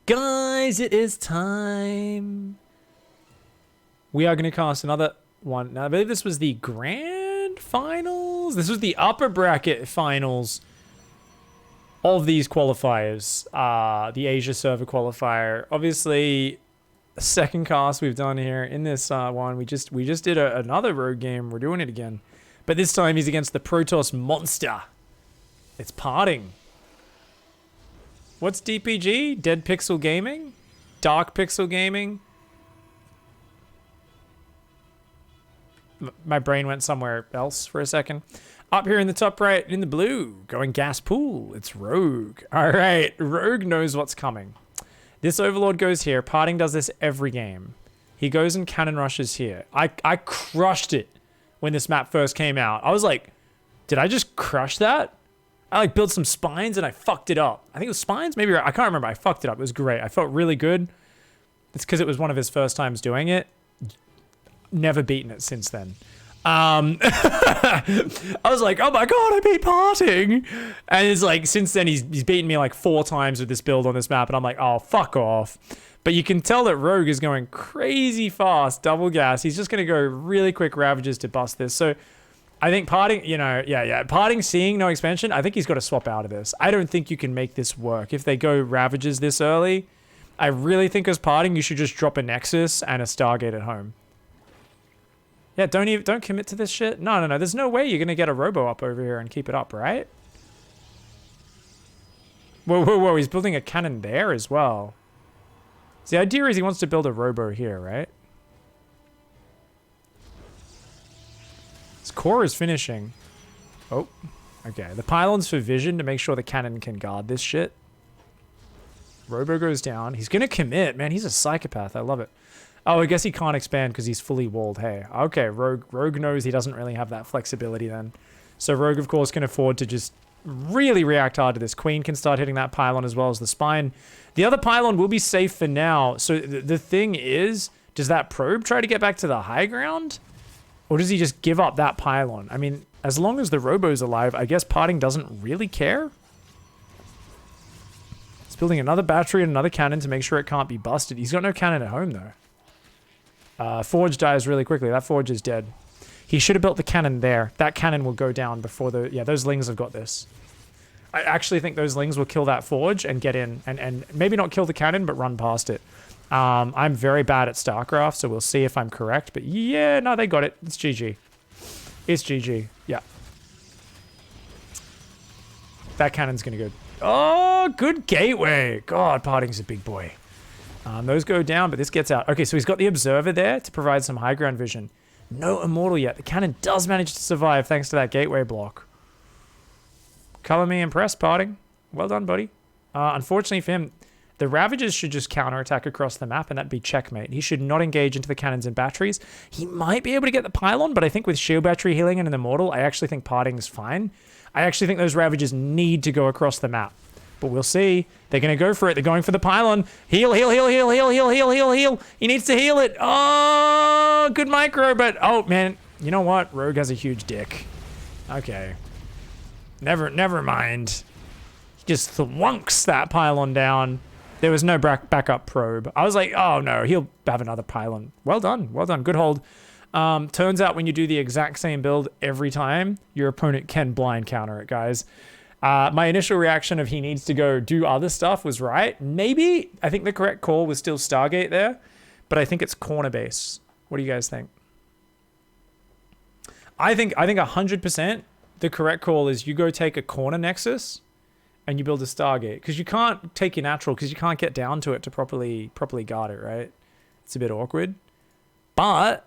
Guys, it is time. We are going to cast another one. Now, I believe this was the grand finals. This was the upper bracket finals of these qualifiers. The Asia server qualifier. Obviously, the second cast we've done here in this one. We just did another rogue game. We're doing it again. But this time he's against the Protoss monster. It's parting. What's DPG? Dead Pixel Gaming? Dark Pixel Gaming? My brain went somewhere else for a second. Up here in the top right, in the blue, going gas pool. It's Rogue. All right, Rogue knows what's coming. This Overlord goes here. Parting does this every game. He goes and cannon rushes here. I crushed it when this map first came out. I was like, did I just crush that? I like built some spines and I fucked it up. I think it was spines, maybe. I can't remember. I fucked it up. It was great. I felt really good. It's because it was one of his first times doing it. Never beaten it since then. I was like, oh my god, I beat Parting. And it's like, since then he's beaten me like 4 times with this build on this map. And I'm like, oh, fuck off. But you can tell that Rogue is going crazy fast, double gas. He's just going to go really quick Ravages to bust this. So I think Parting, Parting seeing no expansion, I think he's got to swap out of this. I don't think you can make this work. If they go Ravages this early, I really think as Parting, you should just drop a Nexus and a Stargate at home. Yeah, don't commit to this shit. No. There's no way you're going to get a Robo up over here and keep it up, right? Whoa. He's building a cannon there as well. So the idea is he wants to build a Robo here, right? His core is finishing. Oh, okay. The pylon's for vision to make sure the cannon can guard this shit. Robo goes down. He's going to commit, man. He's a psychopath. I love it. Oh, I guess he can't expand because he's fully walled. Hey, okay. Rogue knows he doesn't really have that flexibility then. So Rogue, of course, can afford to just really react hard to this. Queen can start hitting that pylon as well as the spine. The other pylon will be safe for now. So the thing is, does that probe try to get back to the high ground? Or does he just give up that pylon? I mean, as long as the Robo's alive, I guess Parting doesn't really care. He's building another battery and another cannon to make sure it can't be busted. He's got no cannon at home, though. Forge dies really quickly. That Forge is dead. He should have built the cannon there. That cannon will go down before the... Yeah, those Lings have got this. I actually think those Lings will kill that Forge and get in. And maybe not kill the cannon, but run past it. I'm very bad at StarCraft, so we'll see if I'm correct. But yeah, no, they got it. It's GG. It's GG. Yeah. That cannon's going to go... Oh, good gateway. God, Parting's a big boy. Those go down, but this gets out. Okay, so he's got the Observer there to provide some high ground vision. No Immortal yet. The cannon does manage to survive thanks to that gateway block. Color me impressed, Parting. Well done, buddy. Unfortunately for him... The Ravagers should just counterattack across the map, and that'd be checkmate. He should not engage into the cannons and batteries. He might be able to get the pylon, but I think with shield battery healing and an Immortal, I actually think Parting's fine. I actually think those Ravagers need to go across the map. But we'll see. They're going to go for it. They're going for the pylon. Heal. He needs to heal it. Oh, good micro, but... Oh, man. You know what? Rogue has a huge dick. Okay. Never mind. He just thwunks that pylon down. There was no backup probe. I was like, oh no, he'll have another pylon. Well done. Good hold. Turns out when you do the exact same build every time, your opponent can blind counter it, guys. My initial reaction of he needs to go do other stuff was right. Maybe, I think the correct call was still Stargate there, but I think it's corner base. What do you guys think? I think 100% the correct call is you go take a corner Nexus and you build a Stargate, because you can't take your natural, because you can't get down to it to properly guard it, right? It's a bit awkward, but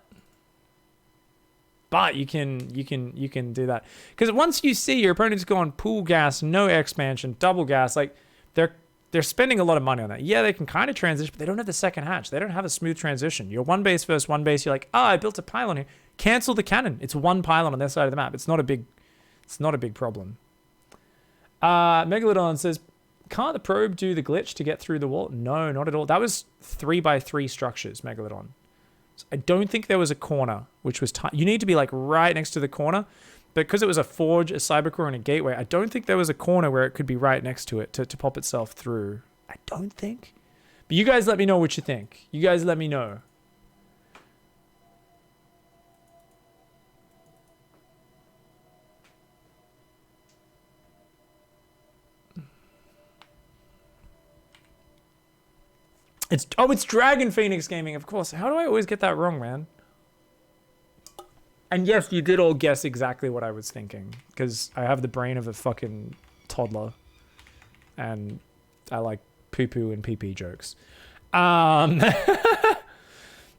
you can do that, because once you see your opponent's going pool gas, no expansion, double gas, like they're spending a lot of money on that. Yeah, they can kind of transition, but they don't have the second hatch. They don't have a smooth transition. You're one base versus one base. You're like, oh, I built a pylon here. Cancel the cannon. It's one pylon on their side of the map. It's not a big problem. Megalodon says, can't the probe do the glitch to get through the wall? No, not at all. That was 3x3 structures, Megalodon. So I don't think there was a corner, which was you need to be like right next to the corner. But because it was a Forge, a Cybercore, and a Gateway, I don't think there was a corner where it could be right next to it to pop itself through. I don't think. But you guys let me know what you think. You guys let me know. It's Dragon Phoenix Gaming, of course. How do I always get that wrong, man? And yes, you did all guess exactly what I was thinking, because I have the brain of a fucking toddler, and I like poo-poo and pee-pee jokes.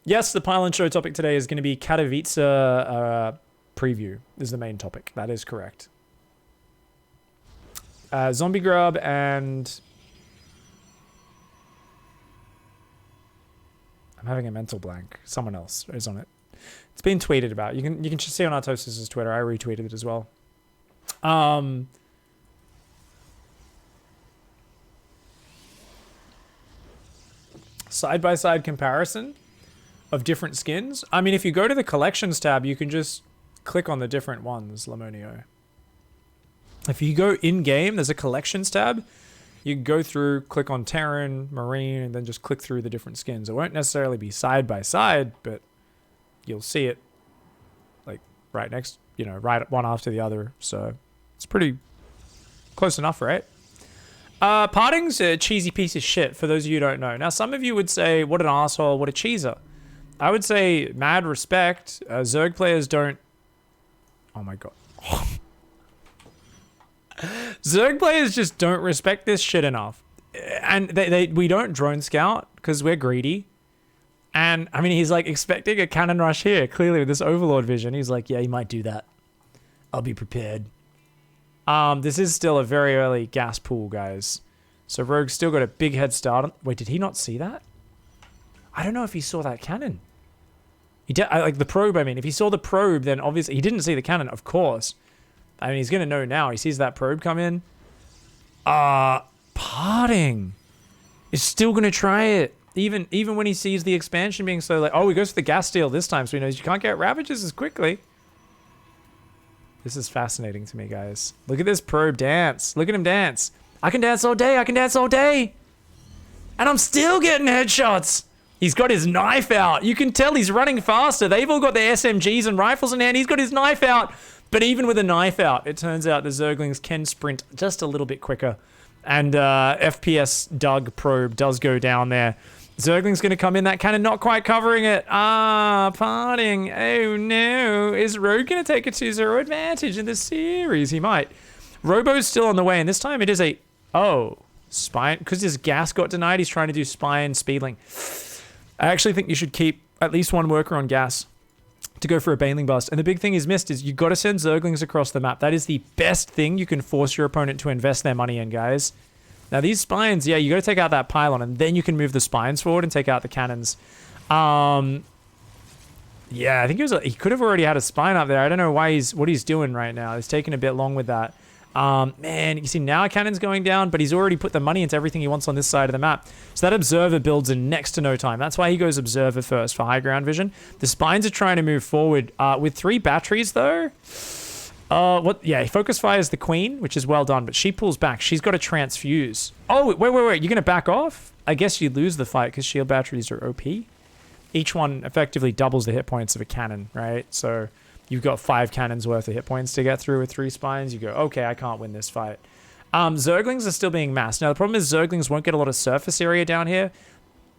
Yes, the Pylon Show topic today is going to be Katowice preview is the main topic. That is correct. Zombie Grub and... I'm having a mental blank. Someone else is on it. It's been tweeted about. You can just see on Artosis' Twitter. I retweeted it as well. Side-by-side comparison of different skins. I mean, if you go to the collections tab, you can just click on the different ones, Lamonio. If you go in-game, there's a collections tab. You can go through, click on Terran, Marine, and then just click through the different skins. It won't necessarily be side-by-side, but you'll see it like right next, right one after the other. So it's pretty close enough, right? Parting's a cheesy piece of shit, for those of you who don't know. Now, some of you would say, what an asshole, what a cheeser. I would say, mad respect. Zerg players don't... Oh my god. Zerg players just don't respect this shit enough. And we don't drone scout, because we're greedy. And, I mean, he's like expecting a cannon rush here, clearly with this Overlord vision. He's like, yeah, he might do that. I'll be prepared. This is still a very early gas pool, guys. So Rogue's still got a big head start. Wait, did he not see that? I don't know if he saw that cannon. He did, like the probe, I mean. If he saw the probe, then obviously... He didn't see the cannon, of course. I mean, he's going to know now. He sees that probe come in. Parting is still going to try it. Even when he sees the expansion being so like... Oh, he goes for the gas steal this time, so he knows you can't get Ravages as quickly. This is fascinating to me, guys. Look at this probe dance. Look at him dance. I can dance all day. I can dance all day. And I'm still getting headshots. He's got his knife out. You can tell he's running faster. They've all got their SMGs and rifles in hand. He's got his knife out. But even with a knife out, it turns out the Zerglings can sprint just a little bit quicker. And FPS Doug probe does go down there. Zergling's going to come in. That cannon not quite covering it. Parting. Oh, no. Is Rogue going to take a 2-0 advantage in the series? He might. Robo's still on the way, and this time it is a... Oh, spine. Because his gas got denied, he's trying to do spine speedling. I actually think you should keep at least one worker on gas to go for a Baneling bust. And the big thing he's missed is you got to send Zerglings across the map. That is the best thing you can force your opponent to invest their money in, guys. Now, these spines, yeah, you got to take out that pylon, and then you can move the spines forward and take out the cannons. Yeah, I think he could have already had a spine up there. I don't know what he's doing right now. He's taking a bit long with that. Man, you see now a cannon's going down, but he's already put the money into everything he wants on this side of the map. So that observer builds in next to no time. That's why he goes observer first for high ground vision. The spines are trying to move forward. With 3 batteries, though... Yeah, he focus fires the queen, which is well done, but she pulls back. She's got to transfuse. Oh, wait. You're going to back off? I guess you lose the fight because shield batteries are OP. Each one effectively doubles the hit points of a cannon, right? So you've got 5 cannons worth of hit points to get through with 3 spines. You go, okay, I can't win this fight. Zerglings are still being massed. Now, the problem is Zerglings won't get a lot of surface area down here.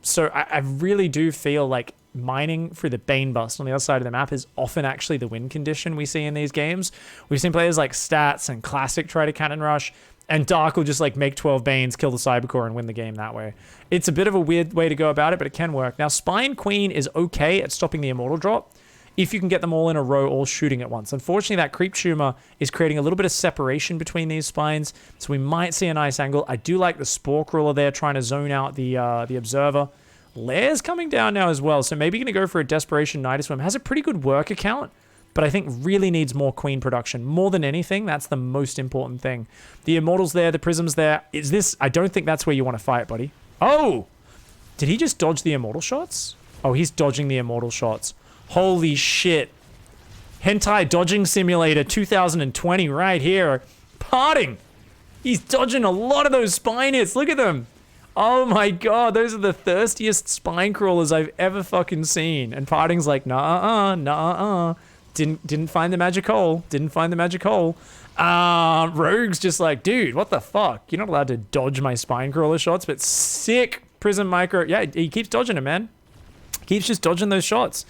So I really do feel like mining through the Bane Bust on the other side of the map is often actually the win condition we see in these games. We've seen players like Stats and Classic try to cannon rush, and Dark will just like make 12 Banes, kill the Cybercore, and win the game that way. It's a bit of a weird way to go about it, but it can work. Now, Spine Queen is okay at stopping the Immortal drop if you can get them all in a row, all shooting at once. Unfortunately, that Creep Tumor is creating a little bit of separation between these spines, so we might see a nice angle. I do like the Spore Crawler there trying to zone out the Observer. Lair's coming down now as well, so maybe going to go for a Desperation Night Swim. Has a pretty good work account, but I think really needs more Queen production. More than anything, that's the most important thing. The Immortal's there, the Prism's there. Is this... I don't think that's where you want to fight, buddy. Oh! Did he just dodge the Immortal shots? Oh, he's dodging the Immortal shots. Holy shit. Hentai Dodging Simulator 2020 right here. Parting! He's dodging a lot of those spine hits. Look at them. Oh my god, those are the thirstiest spine crawlers I've ever fucking seen. And Parting's like, nah. Didn't find the magic hole. Rogue's just like, dude, what the fuck? You're not allowed to dodge my spine crawler shots, but sick Prism Micro. Yeah, he keeps dodging it, man. Keeps just dodging those shots.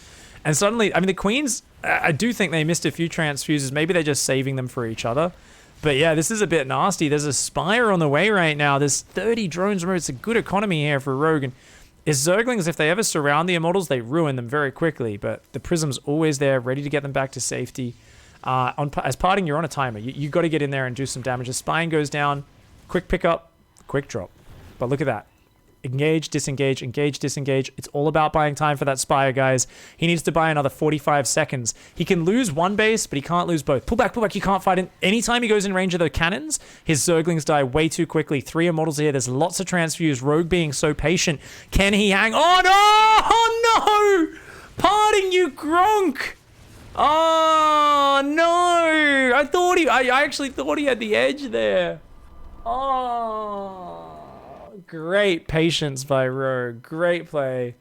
And suddenly, I mean, the Queens, I do think they missed a few transfuses. Maybe they're just saving them for each other. But yeah, this is a bit nasty. There's a Spire on the way right now. There's 30 drones. Remember, it's a good economy here for Rogue. And his Zerglings, if they ever surround the Immortals, they ruin them very quickly. But the Prism's always there, ready to get them back to safety. As Parting, you're on a timer. You got to get in there and do some damage. The Spine goes down. Quick pickup, quick drop. But look at that. Engage, disengage, engage, disengage. It's all about buying time for that Spire, guys. He needs to buy another 45 seconds. He can lose one base, but he can't lose both. Pull back. You can't fight him. Anytime he goes in range of the cannons, his Zerglings die way too quickly. 3 Immortals here. There's lots of transfuse. Rogue being so patient. Can he hang? Oh, no! Oh, no! Parting, you Gronk! Oh, no! I actually thought he had the edge there. Oh... Great patience by Rogue. Great play.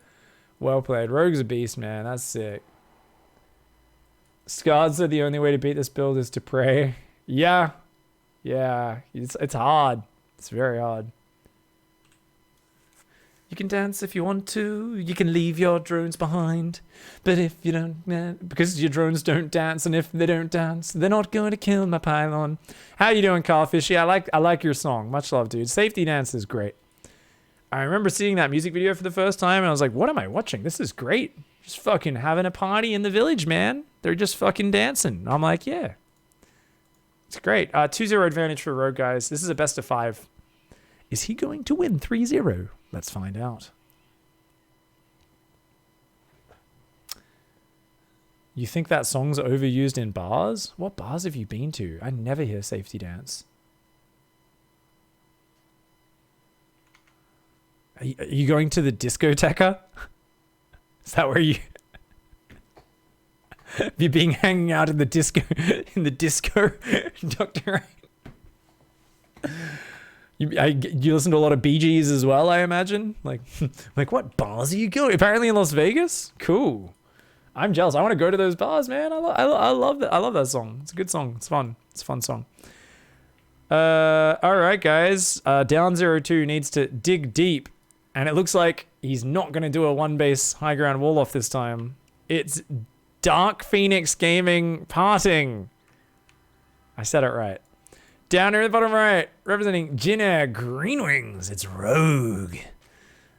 Well played. Rogue's a beast, man. That's sick. Scars said the only way to beat this build is to pray. Yeah. It's hard. It's very hard. You can dance if you want to. You can leave your drones behind. But if you don't, because your drones don't dance, and if they don't dance, they're not going to kill my pylon. How you doing, Carfish? Yeah, I like your song. Much love, dude. Safety Dance is great. I remember seeing that music video for the first time, and I was like, what am I watching? This is great. Just fucking having a party in the village, man. They're just fucking dancing. I'm like, yeah. It's great. 2-0 advantage for Rogue, guys. This is a best of 5. Is he going to win 3-0? Let's find out. You think that song's overused in bars? What bars have you been to? I never hear Safety Dance. Are you going to the discoteca? Is that where you... Have you been hanging out in the disco, Dr. You listen to a lot of Bee Gees as well, I imagine? Like what bars are you going? Apparently in Las Vegas? Cool. I'm jealous. I want to go to those bars, man. I love that. I love that song. It's a good song. It's fun. It's a fun song. All right, guys. Down 0-2 needs to dig deep. And it looks like he's not going to do a 1-base high ground wall off this time. It's Dark Phoenix Gaming Parting. I said it right. Down here at the bottom right, representing Jin Air Green Wings, it's Rogue.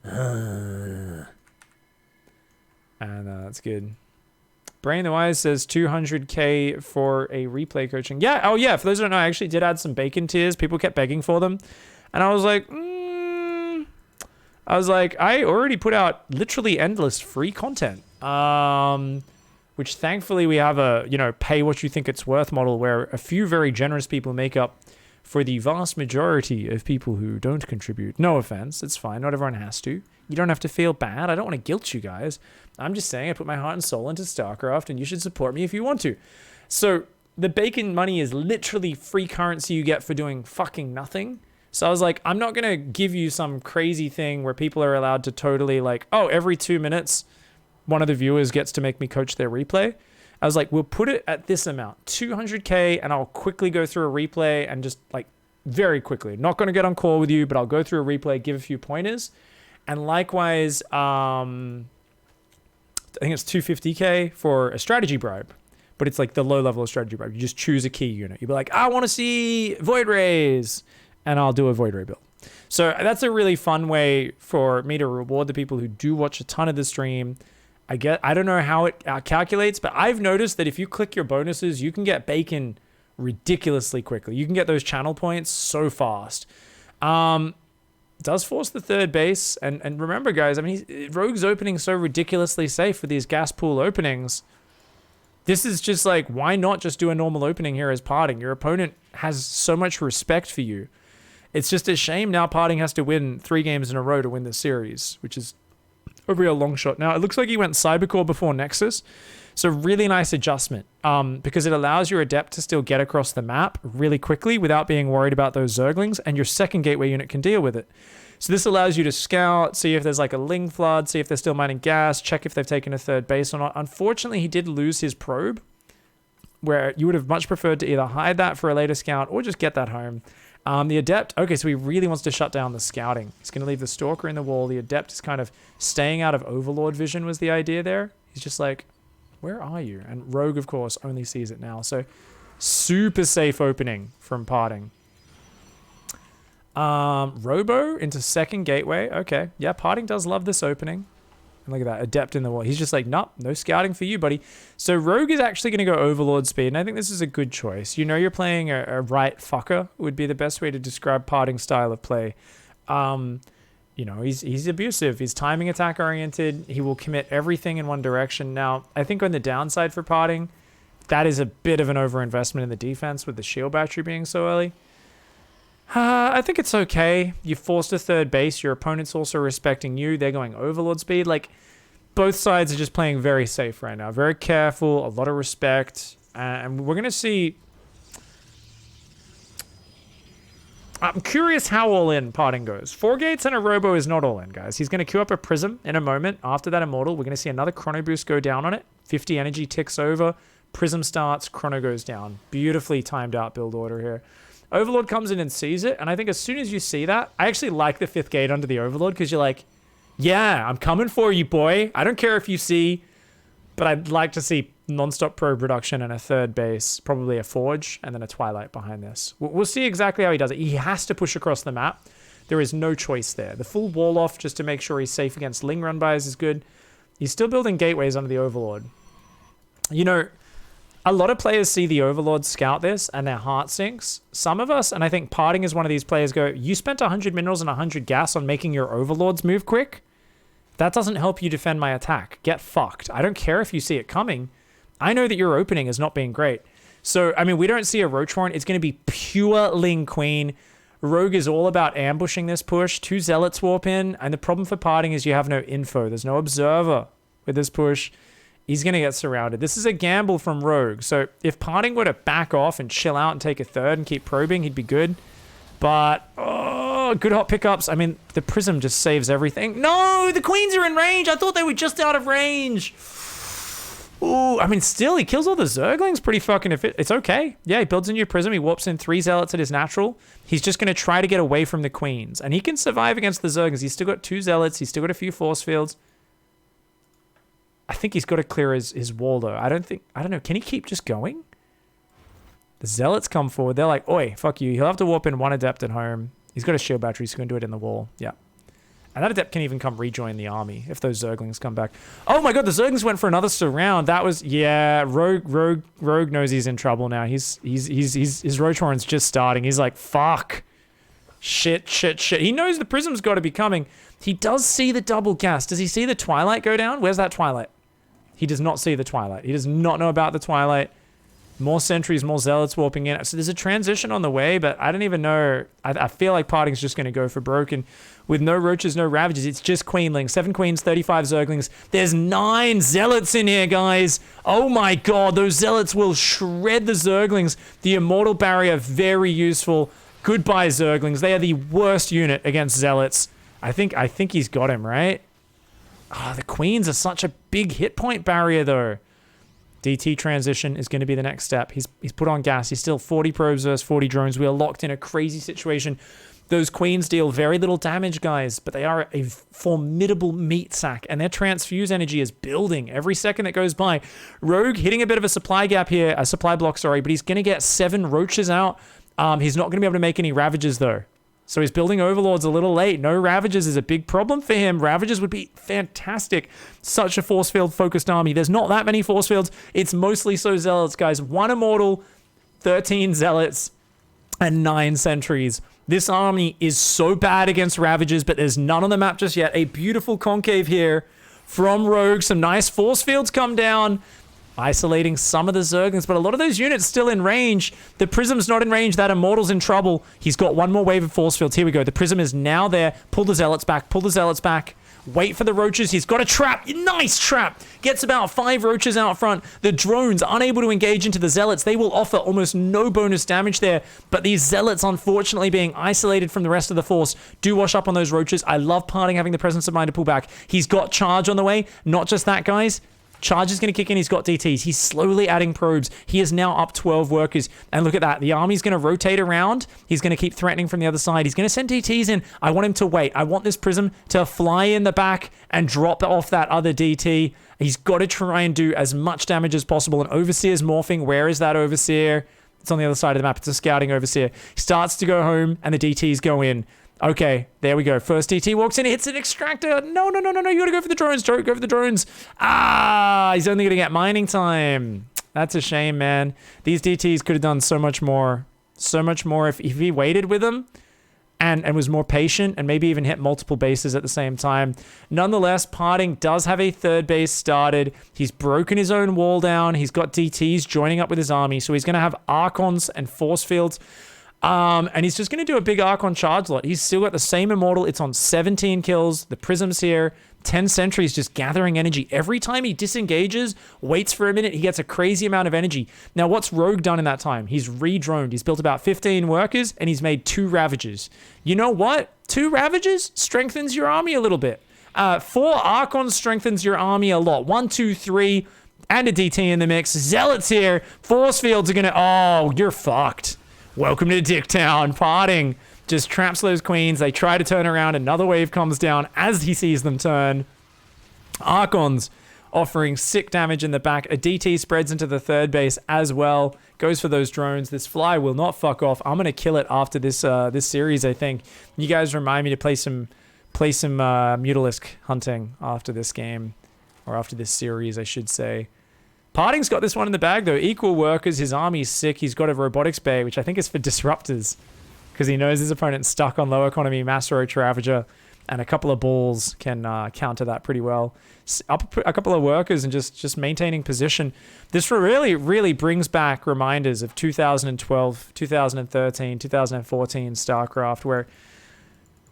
And that's good. Brain the Wise says 200k for a replay coaching. Yeah, oh yeah, for those who don't know, I actually did add some bacon tiers. People kept begging for them. And I was like, I already put out literally endless free content. Which thankfully we have a, pay what you think it's worth model where a few very generous people make up for the vast majority of people who don't contribute. No offense, it's fine. Not everyone has to. You don't have to feel bad. I don't want to guilt you guys. I'm just saying I put my heart and soul into StarCraft and you should support me if you want to. So the bacon money is literally free currency you get for doing fucking nothing. So I was like, I'm not going to give you some crazy thing where people are allowed to totally every 2 minutes, one of the viewers gets to make me coach their replay. I was like, we'll put it at this amount, 200k, and I'll quickly go through a replay and just very quickly. Not going to get on call with you, but I'll go through a replay, give a few pointers. And likewise, I think it's 250k for a strategy bribe, but it's the low level of strategy bribe. You just choose a key unit. You'll be like, I want to see Void Rays, and I'll do a Void Ray build. So that's a really fun way for me to reward the people who do watch a ton of the stream. I don't know how it calculates, but I've noticed that if you click your bonuses, you can get bacon ridiculously quickly. You can get those channel points so fast. Does force the third base. And remember, guys, Rogue's opening so ridiculously safe with these gas pool openings. This is just why not just do a normal opening here as Parting? Your opponent has so much respect for you. It's just a shame now Parting has to win 3 games in a row to win the series, which is a real long shot. Now, it looks like he went Cybercore before Nexus. So really nice adjustment because it allows your Adept to still get across the map really quickly without being worried about those Zerglings, and your second gateway unit can deal with it. So this allows you to scout, see if there's like a Ling flood, see if they're still mining gas, check if they've taken a third base or not. Unfortunately, he did lose his probe, where you would have much preferred to either hide that for a later scout or just get that home. The Adept, okay, so he really wants to shut down the scouting. He's going to leave the Stalker in the wall. The Adept is kind of staying out of Overlord vision was the idea there. He's just like, where are you? And Rogue, of course, only sees it now. So super safe opening from Parting. Robo into second gateway. Okay. Yeah, Parting does love this opening. And look at that. Adept in the wall. He's just like, nope, no scouting for you, buddy. So Rogue is actually going to go Overlord speed. And I think this is a good choice. You know you're playing a right fucker would be the best way to describe Parting's style of play. You know, he's abusive. He's timing attack oriented. He will commit everything in one direction. Now, I think on the downside for Parting, that is a bit of an overinvestment in the defense with the shield battery being so early. I think it's okay. You forced a third base. Your opponent's also respecting you. They're going Overlord speed. Like, both sides are just playing very safe right now. Very careful, a lot of respect. And we're going to see... I'm curious how all in Parting goes. 4 gates and a Robo is not all in, guys. He's going to queue up a Prism in a moment. After that Immortal, we're going to see another Chrono Boost go down on it. 50 energy ticks over. Prism starts, Chrono goes down. Beautifully timed out build order here. Overlord comes in and sees it, and I think as soon as you see that, I actually like the 5th gate under the Overlord, because you're like, yeah, I'm coming for you, boy. I don't care if you see, but I'd like to see non-stop probe reduction and a third base, probably a Forge, and then a Twilight behind this. We'll see exactly how he does it. He has to push across the map. There is no choice there. The full wall off just to make sure he's safe against Ling run bys is good. He's still building gateways under the Overlord. You know, a lot of players see the Overlord scout this and their heart sinks. Some of us, and I think Parting is one of these players, go, you spent 100 minerals and 100 gas on making your Overlords move quick? That doesn't help you defend my attack. Get fucked. I don't care if you see it coming. I know that your opening is not being great. So, I mean, we don't see a Roach Warrant. It's going to be pure Ling Queen. Rogue is all about ambushing this push. 2 Zealots warp in, and the problem for Parting is you have no info. There's no Observer with this push. He's going to get surrounded. This is a gamble from Rogue. So if Parting were to back off and chill out and take a third and keep probing, he'd be good. But, oh, good hot pickups. I mean, the Prism just saves everything. No, the Queens are in range. I thought they were just out of range. Ooh, I mean, still, he kills all the Zerglings pretty fucking efficient. It's okay. Yeah, he builds a new Prism. He warps in 3 Zealots at his natural. He's just going to try to get away from the Queens. And he can survive against the Zerglings. He's still got 2 Zealots. He's still got a few force fields. I think he's got to clear his wall, though. I don't know. Can he keep just going? The Zealots come forward. They're like, oi, fuck you. He'll have to warp in 1 Adept at home. He's got a shield battery, so he's going to do it in the wall. Yeah. And that Adept can even come rejoin the army if those Zerglings come back. Oh my god, the Zerglings went for another surround. That was, yeah, Rogue knows he's in trouble now. His Roach Warrant's just starting. He's like, fuck. Shit. He knows the Prism's got to be coming. He does see the double gas. Does he see the Twilight go down? Where's that Twilight? He does not see the Twilight. He does not know about the Twilight. More sentries, more Zealots warping in. So there's a transition on the way, but I don't even know. I feel like Parting's just going to go for broken. With no Roaches, no Ravages, it's just Queenlings. 7 Queens, 35 Zerglings. There's 9 Zealots in here, guys. Oh my god, those Zealots will shred the Zerglings. The Immortal Barrier, very useful. Goodbye, Zerglings. They are the worst unit against Zealots. I think he's got him, right? Ah, the Queens are such a big hit point barrier, though. DT transition is going to be the next step. He's put on gas. He's still 40 probes versus 40 drones. We are locked in a crazy situation. Those Queens deal very little damage, guys, but they are a formidable meat sack, and their transfuse energy is building every second that goes by. Rogue hitting a bit of a supply gap here, a supply block, sorry, but he's going to get 7 Roaches out. He's not going to be able to make any Ravages, though. So he's building Overlords a little late. No Ravages is a big problem for him. Ravages would be fantastic. Such a force field focused army. There's not that many force fields. It's mostly so Zealots, guys. 1 Immortal, 13 Zealots, and 9 Sentries. This army is so bad against Ravages, but there's none on the map just yet. A beautiful concave here from Rogue. Some nice force fields come down, isolating some of the Zerglings, but a lot of those units still in range. The Prism's not in range. That Immortal's in trouble. He's got 1 more wave of force fields. Here we go. The Prism is now there. Pull the Zealots back. Pull the Zealots back. Wait for the roaches. He's got a trap. Nice trap. Gets about 5 roaches out front. The drones unable to engage into the zealots. They will offer almost no bonus damage there. But these zealots, unfortunately, being isolated from the rest of the force, do wash up on those roaches. I love Parting having the presence of mind to pull back. He's got charge on the way. Not just that, guys. Charge is going to kick in. He's got DTs. He's slowly adding probes. He is now up 12 workers. And look at that. The army's going to rotate around. He's going to keep threatening from the other side. He's going to send DTs in. I want him to wait. I want this prism to fly in the back and drop off that other DT. He's got to try and do as much damage as possible. And Overseer's morphing. Where is that Overseer? It's on the other side of the map. It's a scouting Overseer. He starts to go home and the DTs go in. Okay, there we go. First DT walks in, hits an extractor. No. You gotta go for the drones. Go for the drones. He's only gonna get mining time. That's a shame, man. These DTs could have done so much more. So much more if he waited with them and was more patient and maybe even hit multiple bases at the same time. Nonetheless, Parting does have a third base started. He's broken his own wall down. He's got DTs joining up with his army. So he's gonna have Archons and Force Fields. And he's just going to do a big Archon charge lot. He's still got the same Immortal. It's on 17 kills. The Prism's here. 10 Sentries just gathering energy. Every time he disengages, waits for a minute, he gets a crazy amount of energy. Now, what's Rogue done in that time? He's re-droned. He's built about 15 workers, and he's made 2 Ravagers. You know what? 2 Ravagers strengthens your army a little bit. 4 Archons strengthens your army a lot. 1, 2, 3, and a DT in the mix. Zealots here. Force Fields are going to... Oh, you're fucked. Welcome to Dicktown. Parting just traps those queens. They try to turn around. Another wave comes down as he sees them turn. Archons offering sick damage in the back. A DT spreads into the third base as well. Goes for those drones. This fly will not fuck off. I'm going to kill it after this this series, I think. You guys remind me to play some Mutalisk hunting after this game. Or after this series, I should say. Parting's got this one in the bag, though. Equal workers. His army's sick. He's got a robotics bay, which I think is for disruptors. Because he knows his opponent's stuck on low economy Mass Roach Ravager. And a couple of balls can counter that pretty well. Up a couple of workers and just maintaining position. This really brings back reminders of 2012, 2013, 2014 StarCraft, where...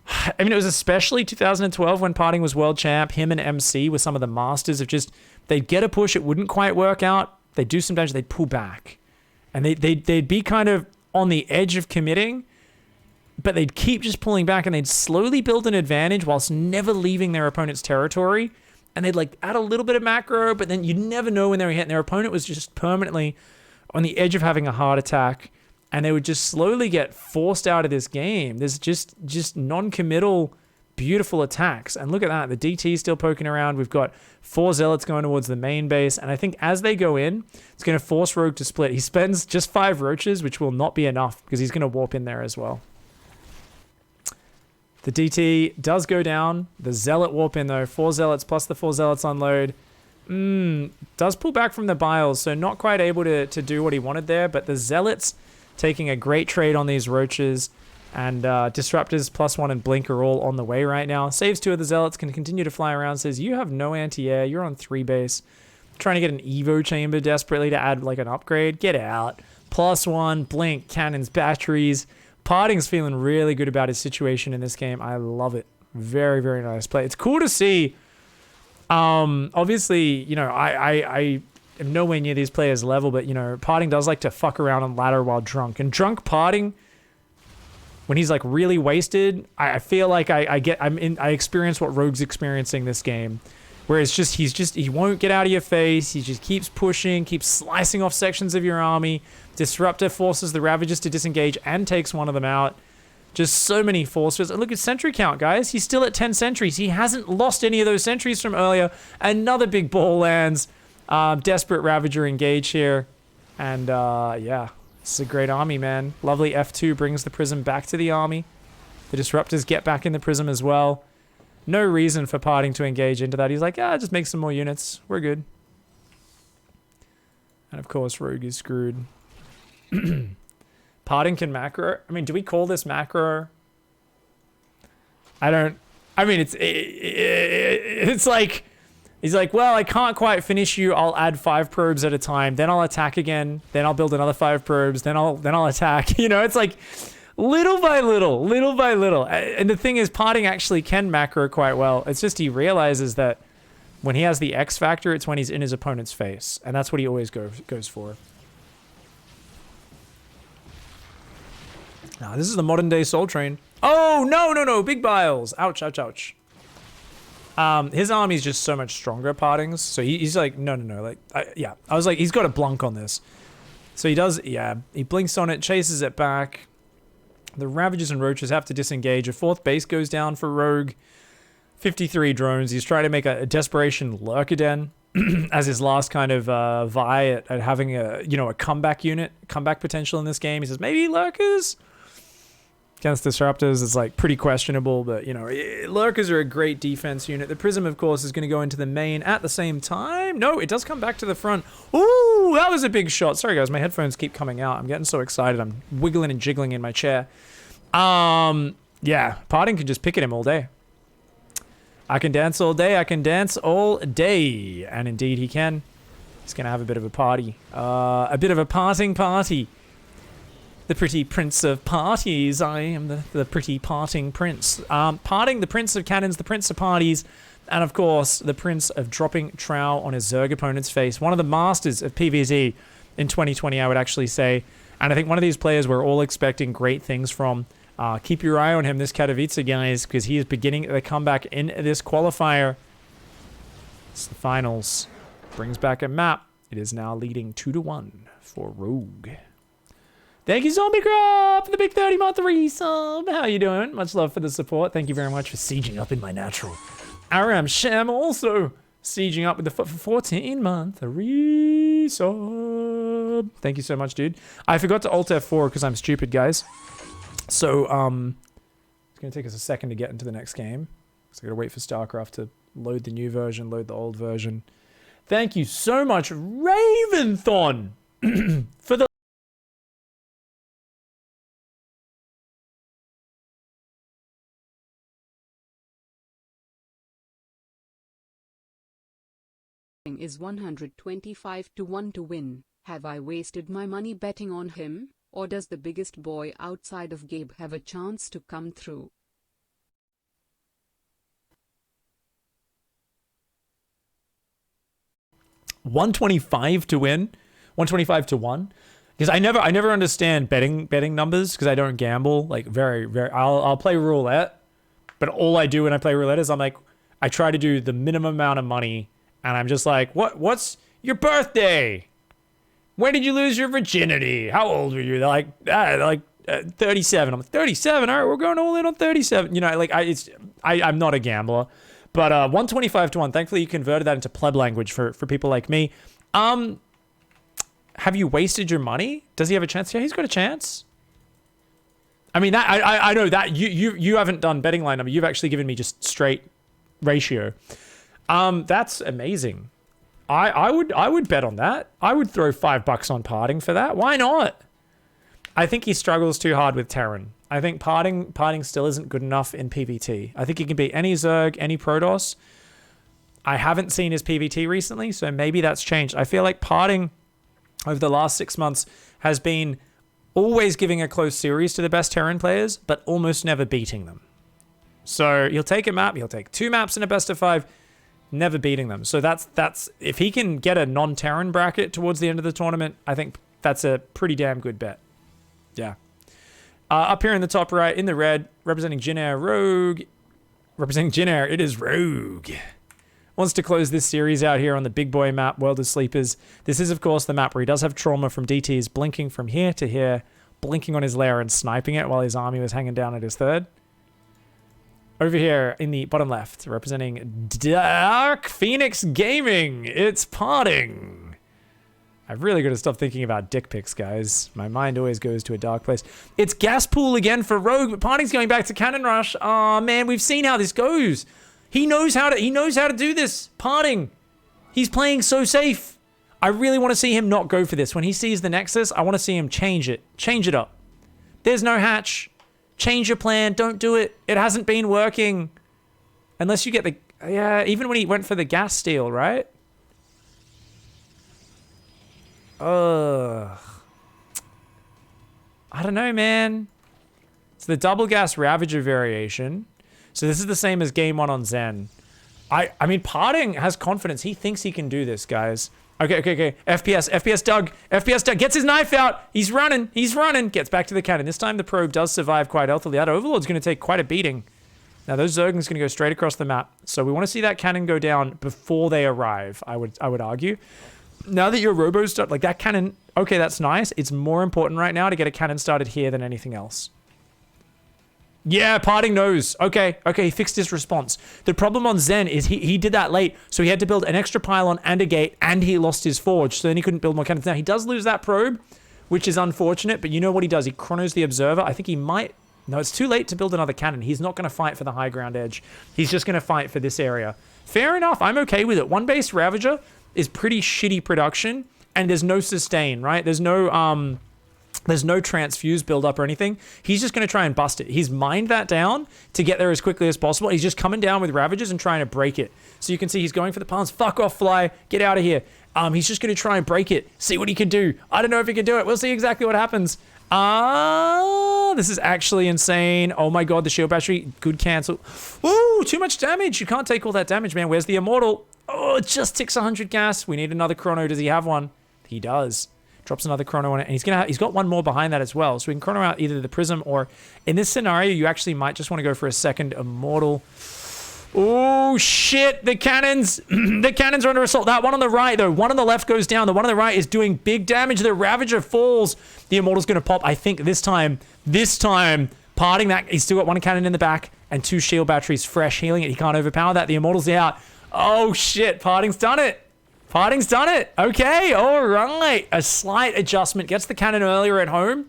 I mean, it was especially 2012 when Parting was world champ. Him and MC were some of the masters of just... They'd get a push, it wouldn't quite work out. They'd do some damage, they'd pull back. And they'd be kind of on the edge of committing, but they'd keep just pulling back and they'd slowly build an advantage whilst never leaving their opponent's territory. And they'd like add a little bit of macro, but then you'd never know when they were hitting. Their opponent was just permanently on the edge of having a heart attack. And they would just slowly get forced out of this game. There's just non-committal... beautiful attacks. And look at that. The DT still poking around. We've got 4 Zealots going towards the main base. And I think as they go in, it's going to force Rogue to split. He spends just 5 Roaches, which will not be enough because he's going to warp in there as well. The DT does go down. The Zealot warp in though. 4 Zealots plus the 4 Zealots unload. Does pull back from the Biles. So not quite able to do what he wanted there. But the Zealots taking a great trade on these Roaches. And Disruptors +1 and Blink are all on the way right now. Saves 2 of the Zealots, can continue to fly around. Says, you have no anti-air. You're on 3 base. Trying to get an Evo chamber desperately to add like an upgrade. Get out. +1, Blink, cannons, batteries. Parting's feeling really good about his situation in this game. I love it. Very, very nice play. It's cool to see. Obviously, you know, I am nowhere near these players' level, but, you know, Parting does like to fuck around on ladder while drunk. And drunk Parting... when he's like really wasted, I feel like I experience what Rogue's experiencing this game, where it's just he won't get out of your face. He just keeps pushing, keeps slicing off sections of your army. Disruptor forces the Ravagers to disengage and takes one of them out. Just so many forces. And look at sentry count, guys. He's still at 10 sentries. He hasn't lost any of those sentries from earlier. Another big ball lands. Desperate Ravager engage here, and yeah. This is a great army, man. Lovely F2 brings the Prism back to the army. The Disruptors get back in the Prism as well. No reason for Parting to engage into that. He's like, just make some more units. We're good. And of course, Rogue is screwed. Parting can macro. I mean, do we call this macro? I mean, it's like... He's like, well, I can't quite finish you. I'll add 5 probes at a time. Then I'll attack again. Then I'll build another 5 probes. Then I'll attack. You know, it's like, Little by little, little by little. And the thing is, potting actually can macro quite well. It's just he realizes that when he has the X factor, it's when he's in his opponent's face. And that's what he always goes for. Now, this is the modern day Soul Train. Oh, no, no, no. Big biles. Ouch, ouch, ouch. His army's just so much stronger, Partings. So he's like, no, no, no. Like, yeah. I was like, he's got a blunk on this. So he does, yeah. He blinks on it, chases it back. The Ravagers and Roaches have to disengage. A fourth base goes down for Rogue. 53 drones. He's trying to make a Desperation Lurkaden as his last kind of vie at having a, you know, a comeback unit, comeback potential in this game. He says, maybe Lurkers? Against Disruptors is like pretty questionable, but you know, Lurkers are a great defense unit. The Prism, of course, is going to go into the main at the same time. No, it does come back to the front. Ooh, that was a big shot. Sorry, guys, my headphones keep coming out. I'm getting so excited. I'm wiggling and jiggling in my chair. Yeah, Parting can just pick at him all day. I can dance all day. I can dance all day. And indeed he can. He's going to have a bit of a party. A bit of a parting party. The pretty prince of parties. I am the pretty parting prince. Parting, the prince of cannons, the prince of parties, and of course, the prince of dropping Trow on his Zerg opponent's face. One of the masters of PvZ in 2020, I would actually say. And I think one of these players we're all expecting great things from. Keep your eye on him, this Katowice, guys, because he is beginning the comeback in this qualifier. It's the finals. Brings back a map. It is now leading 2-1 for Rogue. Thank you, Zombie Crab, for the big 30-month resub. How you doing? Much love for the support. Thank you very much for sieging up in my natural. Aram Sham also sieging up with the 14-month resub. Thank you so much, dude. I forgot to Alt F4 because I'm stupid, guys. So, it's going to take us a second to get into the next game. So I got to wait for StarCraft to load the new version, load the old version. Thank you so much, Raventhon, for the is 125 to 1 to win. Have I wasted my money betting on him, or does the biggest boy outside of Gabe have a chance to come through? $125 to win, 125 to 1. Because I never understand betting numbers because I don't gamble. Like very. I'll play roulette, but all I do when I play roulette is I try to do the minimum amount of money. And I'm just like, what's your birthday? When did you lose your virginity? How old were you? They're like 37. I'm like, 37? All right, we're going all in on 37. You know, like, I'm not a gambler. But 125 to 1. Thankfully, you converted that into pleb language for people like me. Have you wasted your money? Does he have a chance? Yeah, he's got a chance. I mean, that I know that you haven't done betting line number. You've actually given me just straight ratio. That's amazing. I would bet on that. I would throw $5 on Parting for that. Why not? I think he struggles too hard with Terran. I think Parting still isn't good enough in PvT. I think he can beat any Zerg, any Protoss. I haven't seen his PvT recently, so maybe that's changed. I feel like Parting over the last 6 months has been always giving a close series to the best Terran players, but almost never beating them. So he'll take a map, he'll take 2 maps in a best of 5, never beating them. So that's if he can get a non-Terran bracket towards the end of the tournament, I think that's a pretty damn good bet. Yeah. Up here in the top right, in the red, representing Jin Air Rogue. Representing Jin Air, it is Rogue. Wants to close this series out here on the big boy map, World of Sleepers. This is, of course, the map where he does have trauma from DTs blinking from here to here, blinking on his lair and sniping it while his army was hanging down at his third. Over here in the bottom left, representing Dark Phoenix Gaming, it's Parting. I've really got to stop thinking about dick pics, guys. My mind always goes to a dark place. It's Gas Pool again for Rogue, but Parting's going back to Cannon Rush. Oh man, we've seen how this goes. He knows how to do this. Parting. He's playing so safe. I really want to see him not go for this. When he sees the Nexus, I want to see him change it. Change it up. There's no hatch. Change your plan. Don't do it. It hasn't been working. Unless you get the... Yeah, even when he went for the gas steal, right? Ugh. I don't know, man. So the double gas Ravager variation. So this is the same as game 1 on Zen. I mean, Parting has confidence. He thinks he can do this, guys. Okay. FPS Doug. Gets his knife out. He's running. Gets back to the cannon. This time the probe does survive quite healthily. That Overlord's going to take quite a beating. Now those Zerglings going to go straight across the map. So we want to see that cannon go down before they arrive, I would argue. Now that your robos start, like that cannon, okay, that's nice. It's more important right now to get a cannon started here than anything else. Yeah, Parting knows. Okay, he fixed his response. The problem on Zen is he did that late, so he had to build an extra pylon and a gate, and he lost his forge, so then he couldn't build more cannons. Now, he does lose that probe, which is unfortunate, but you know what he does? He chronos the Observer. I think he might... No, it's too late to build another cannon. He's not going to fight for the high ground edge. He's just going to fight for this area. Fair enough. I'm okay with it. One base Ravager is pretty shitty production, and there's no sustain, right? There's no transfuse build-up or anything. He's just going to try and bust it. He's mined that down to get there as quickly as possible. He's just coming down with Ravagers and trying to break it. So you can see he's going for the pylons. Fuck off, Fly. Get out of here. He's just going to try and break it. See what he can do. I don't know if he can do it. We'll see exactly what happens. This is actually insane. Oh my god, the shield battery. Good cancel. Ooh, too much damage. You can't take all that damage, man. Where's the Immortal? Oh, it just ticks 100 gas. We need another chrono. Does he have one? He does. Drops another chrono on it, and he's got one more behind that as well. So we can chrono out either the Prism or, in this scenario, you actually might just want to go for a second Immortal. Oh shit! The cannons, the cannons are under assault. That one on the right, though, one on the left goes down. The one on the right is doing big damage. The Ravager falls. The Immortal's gonna pop. I think this time, Parting that. He's still got one cannon in the back and 2 shield batteries fresh healing it. He can't overpower that. The Immortal's out. Oh shit! Parting's done it. Parting's done it. Okay, all right. A slight adjustment. Gets the cannon earlier at home.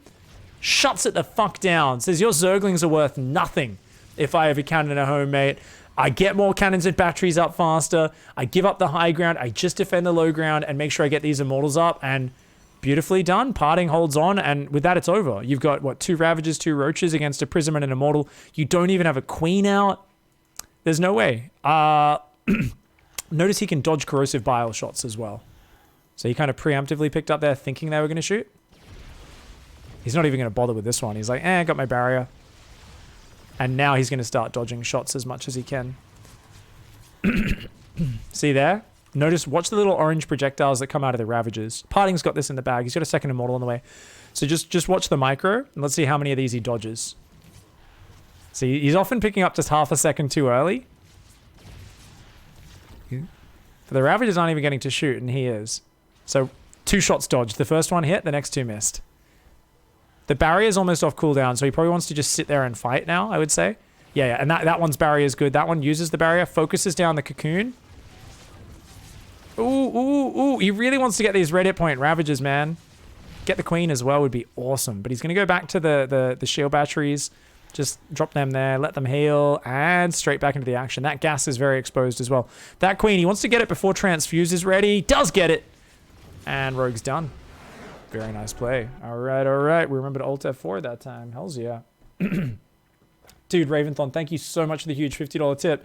Shuts it the fuck down. Says your Zerglings are worth nothing if I have a cannon at home, mate. I get more cannons and batteries up faster. I give up the high ground. I just defend the low ground and make sure I get these Immortals up. And beautifully done. Parting holds on. And with that, it's over. You've got, what, 2 Ravagers, 2 Roaches against a Prism and an Immortal. You don't even have a Queen out. There's no way. Notice he can dodge corrosive bile shots as well. So he kind of preemptively picked up there thinking they were going to shoot. He's not even going to bother with this one. He's like, I got my barrier. And now he's going to start dodging shots as much as he can. See there? Notice, watch the little orange projectiles that come out of the Ravagers. Parting's got this in the bag. He's got a second Immortal on the way. So just watch the micro, and let's see how many of these he dodges. See, he's often picking up just half a second too early. But the Ravagers aren't even getting to shoot, and he is. So 2 shots dodged. The first one hit, the next 2 missed. The barrier's almost off cooldown, so he probably wants to just sit there and fight now, I would say. Yeah, and that one's barrier is good. That one uses the barrier, focuses down the cocoon. Ooh. He really wants to get these red hit point Ravagers, man. Get the Queen as well would be awesome. But he's going to go back to the shield batteries. Just drop them there, let them heal, and straight back into the action. That gas is very exposed as well. That Queen, he wants to get it before Transfuse is ready. Does get it. And Rogue's done. Very nice play. All right. We remembered Alt F4 that time. Hells yeah. Dude, Raventhon, thank you so much for the huge $50 tip.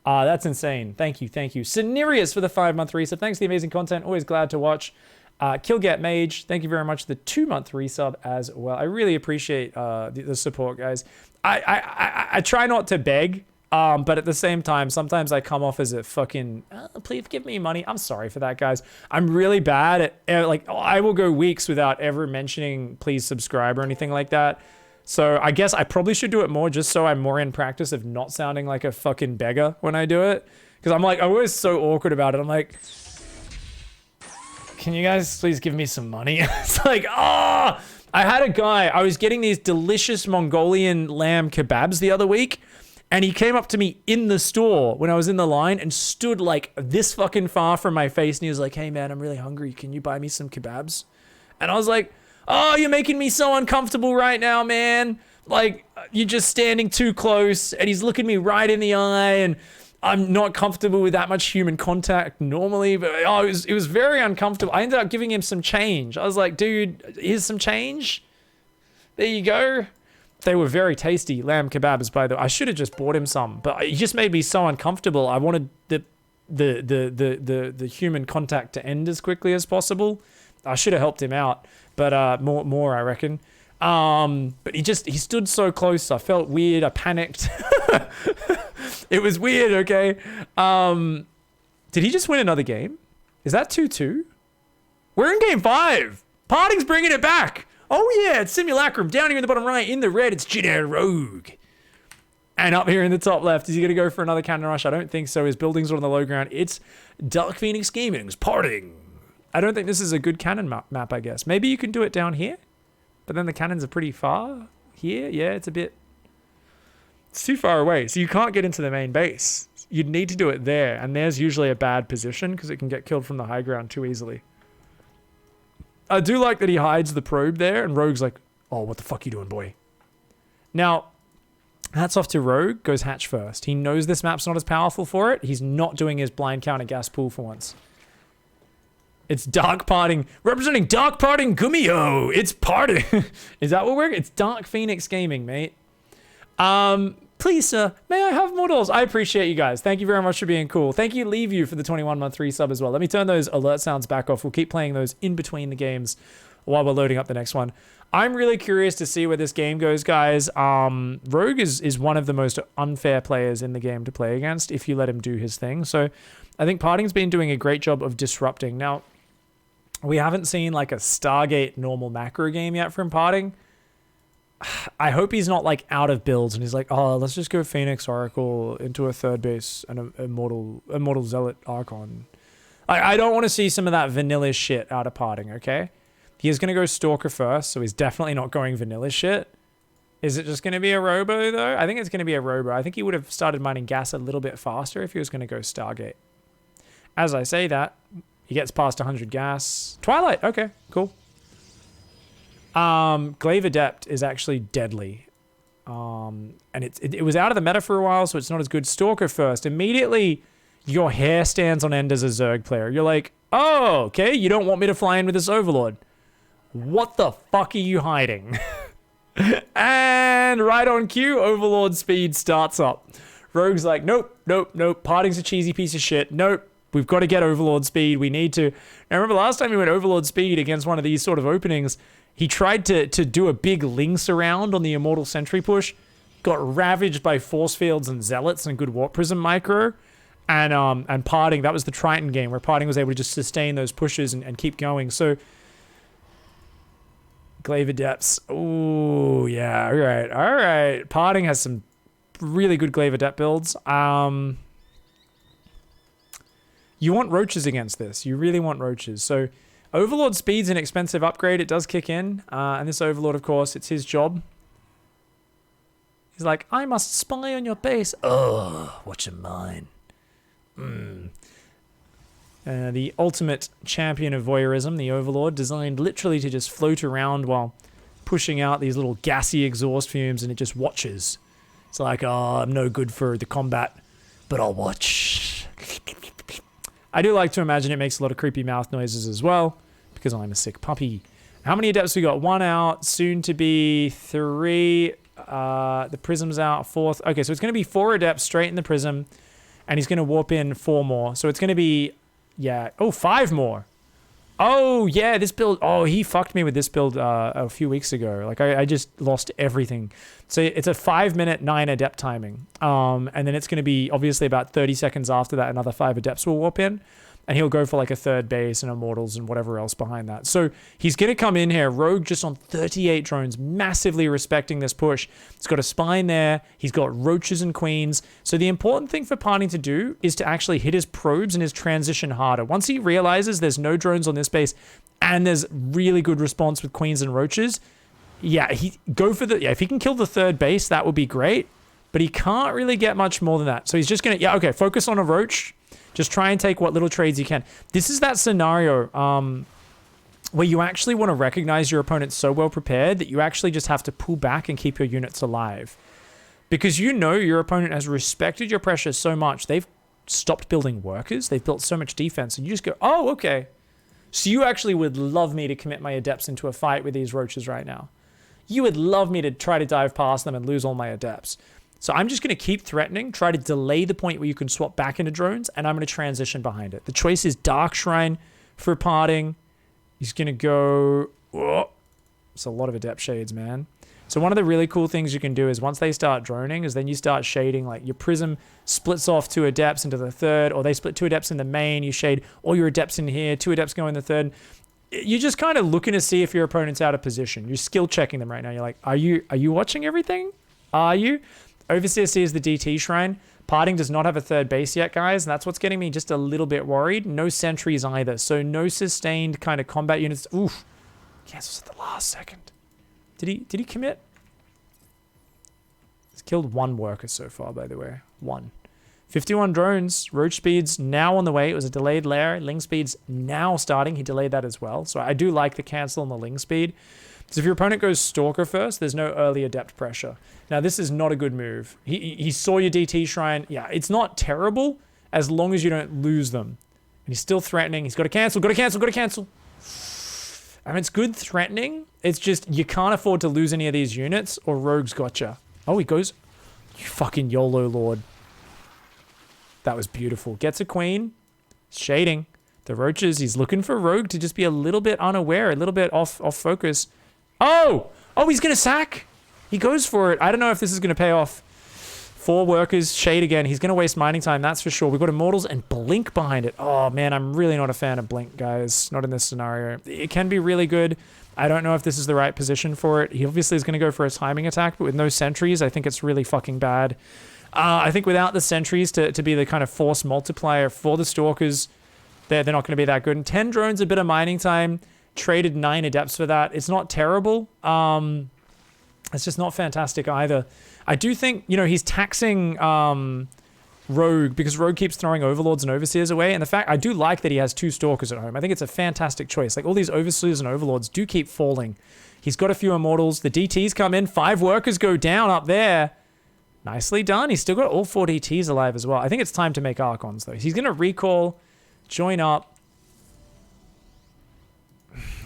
That's insane. Thank you. Cenarius for the 5-month resub. Thanks for the amazing content. Always glad to watch. Killgat Mage, thank you very much for the 2-month resub as well. I really appreciate the support, guys. I try not to beg, but at the same time, sometimes I come off as a fucking, please give me money. I'm sorry for that, guys. I'm really bad at, like, I will go weeks without ever mentioning please subscribe or anything like that. So I guess I probably should do it more just so I'm more in practice of not sounding like a fucking beggar when I do it. Because I'm always so awkward about it. I'm like, can you guys please give me some money? It's like, I had a guy, I was getting these delicious Mongolian lamb kebabs the other week, and he came up to me in the store when I was in the line and stood like this fucking far from my face, and he was like, hey man, I'm really hungry. Can you buy me some kebabs? And I was like, oh, you're making me so uncomfortable right now, man. Like, you're just standing too close, and he's looking me right in the eye, and I'm not comfortable with that much human contact normally, but it was very uncomfortable. I ended up giving him some change. I was like, dude, here's some change. There you go. They were very tasty lamb kebabs, by the way. I should have just bought him some, but it just made me so uncomfortable. I wanted the human contact to end as quickly as possible. I should have helped him out, but more I reckon. But he stood so close. I felt weird. I panicked. It was weird, okay? Did he just win another game? Is that 2-2? We're in game 5. Parting's bringing it back. Oh yeah, it's Simulacrum. Down here in the bottom right, in the red, it's Jidder Rogue. And up here in the top left, is he going to go for another cannon rush? I don't think so. His buildings are on the low ground. It's Dark Phoenix Gaming's Parting. I don't think this is a good cannon map, I guess. Maybe you can do it down here, but then the cannons are pretty far here. Yeah, it's too far away, so you can't get into the main base. You'd need to do it there, and there's usually a bad position because it can get killed from the high ground too easily. I do like that he hides the probe there, and Rogue's like, oh, what the fuck you doing, boy? Now, hats off to Rogue, goes hatch first. He knows this map's not as powerful for it. He's not doing his blind counter gas pool for once. It's Dark Parting, representing Dark Parting Gummio. It's Parting. Is that what it's Dark Phoenix Gaming, mate. Please, sir, may I have more doors? I appreciate you guys. Thank you very much for being cool. Thank you, Leave You, for the 21-month resub as well. Let me turn those alert sounds back off. We'll keep playing those in between the games while we're loading up the next one. I'm really curious to see where this game goes, guys. Rogue is one of the most unfair players in the game to play against if you let him do his thing. So I think Parting's been doing a great job of disrupting. Now, we haven't seen like a Stargate normal macro game yet from Parting. I hope he's not like out of builds and he's like, oh, let's just go Phoenix Oracle into a third base and a Immortal Zealot Archon. I don't want to see some of that vanilla shit out of Parting, okay? He is going to go Stalker first, so he's definitely not going vanilla shit. Is it just going to be a Robo, though? I think it's going to be a Robo. I think he would have started mining gas a little bit faster if he was going to go Stargate. As I say that, he gets past 100 gas. Twilight, okay, cool. Glaive Adept is actually deadly. And it was out of the meta for a while, so it's not as good. Stalker first. Immediately, your hair stands on end as a Zerg player. You're like, oh, okay, you don't want me to fly in with this Overlord. What the fuck are you hiding? And right on cue, Overlord speed starts up. Rogue's like, nope, nope, nope. Parting's a cheesy piece of shit. Nope. We've got to get Overlord speed. We need to. Now, remember last time he went Overlord speed against one of these sort of openings, he tried to do a big Lynx around on the Immortal Sentry push, got ravaged by Force Fields and Zealots and good Warp Prism micro, and Parting, that was the Triton game where Parting was able to just sustain those pushes and keep going. So, Glaive Adepts. Oh, yeah, all right. Parting has some really good Glaive Adept builds. You want roaches against this. You really want roaches. So, Overlord speed's an expensive upgrade. It does kick in. And this Overlord, of course, it's his job. He's like, I must spy on your base. Oh, what's your mine? The ultimate champion of voyeurism, the Overlord, designed literally to just float around while pushing out these little gassy exhaust fumes, and it just watches. It's like, oh, I'm no good for the combat, but I'll watch. I do like to imagine it makes a lot of creepy mouth noises as well, because I'm a sick puppy. How many adepts we got? 1 out, soon to be 3. The prism's out, 4th. Okay, so it's going to be 4 adepts straight in the prism, and he's going to warp in 4 more. So it's going to be, yeah, 5 more. Oh, yeah, this build, he fucked me with this build a few weeks ago. Like, I just lost everything. So it's a 5-minute 9 adept timing. And then it's going to be, obviously, about 30 seconds after that, another 5 adepts will warp in. And he'll go for like a third base and Immortals and whatever else behind that. So he's going to come in here. Rogue just on 38 drones, massively respecting this push. He's got a spine there. He's got roaches and queens. So the important thing for Parting to do is to actually hit his probes and his transition harder. Once he realizes there's no drones on this base and there's really good response with queens and roaches, yeah, if he can kill the third base, that would be great. But he can't really get much more than that. So he's just going to, focus on a roach. Just try and take what little trades you can. This is that scenario where you actually want to recognize your opponent so well prepared that you actually just have to pull back and keep your units alive. Because you know your opponent has respected your pressure so much, they've stopped building workers, they've built so much defense, and you just go, oh, okay. So you actually would love me to commit my adepts into a fight with these roaches right now. You would love me to try to dive past them and lose all my adepts. So I'm just going to keep threatening, try to delay the point where you can swap back into drones, and I'm going to transition behind it. The choice is Dark Shrine for Parting. He's going to go... It's a lot of Adept Shades, man. So one of the really cool things you can do is once they start droning is then you start shading, like your Prism splits off 2 Adepts into the third, or they split 2 Adepts in the main, you shade all your Adepts in here, 2 Adepts go in the third. You're just kind of looking to see if your opponent's out of position. You're skill checking them right now. You're like, are you watching everything? Are you? Overseer sees the DT Shrine. Parting does not have a third base yet, guys, and that's what's getting me just a little bit worried. No sentries either, so no sustained kind of combat units. Oof. Cancels at the last second. Did he commit? He's killed 1 worker so far, by the way. 1. 51 drones. Roach speed's now on the way. It was a delayed layer. Ling speed's now starting. He delayed that as well. So I do like the cancel on the Ling speed. So if your opponent goes Stalker first, there's no early Adept pressure. Now, this is not a good move. He saw your DT Shrine. Yeah, it's not terrible as long as you don't lose them. And he's still threatening. He's got to cancel, got to cancel, got to cancel. I mean, it's good threatening. It's just you can't afford to lose any of these units or Rogue's gotcha. Oh, he goes. You fucking YOLO Lord. That was beautiful. Gets a queen. Shading. The Roaches, he's looking for Rogue to just be a little bit unaware, a little bit off focus. Oh! Oh, he's going to sack. He goes for it. I don't know if this is going to pay off. 4 workers, shade again. He's going to waste mining time, that's for sure. We've got Immortals and Blink behind it. Oh, man, I'm really not a fan of Blink, guys. Not in this scenario. It can be really good. I don't know if this is the right position for it. He obviously is going to go for a timing attack, but with no sentries, I think it's really fucking bad. I think without the sentries to be the kind of force multiplier for the Stalkers, they're not going to be that good. And 10 drones, a bit of mining time. Traded 9 Adepts for that. It's not terrible. It's just not fantastic either. I do think, you know, he's taxing Rogue because Rogue keeps throwing Overlords and Overseers away. And the fact, I do like that he has 2 Stalkers at home. I think it's a fantastic choice. Like all these Overseers and Overlords do keep falling. He's got a few Immortals. The DTs come in. 5 workers go down up there. Nicely done. He's still got all 4 DTs alive as well. I think it's time to make Archons though. He's going to recall, join up.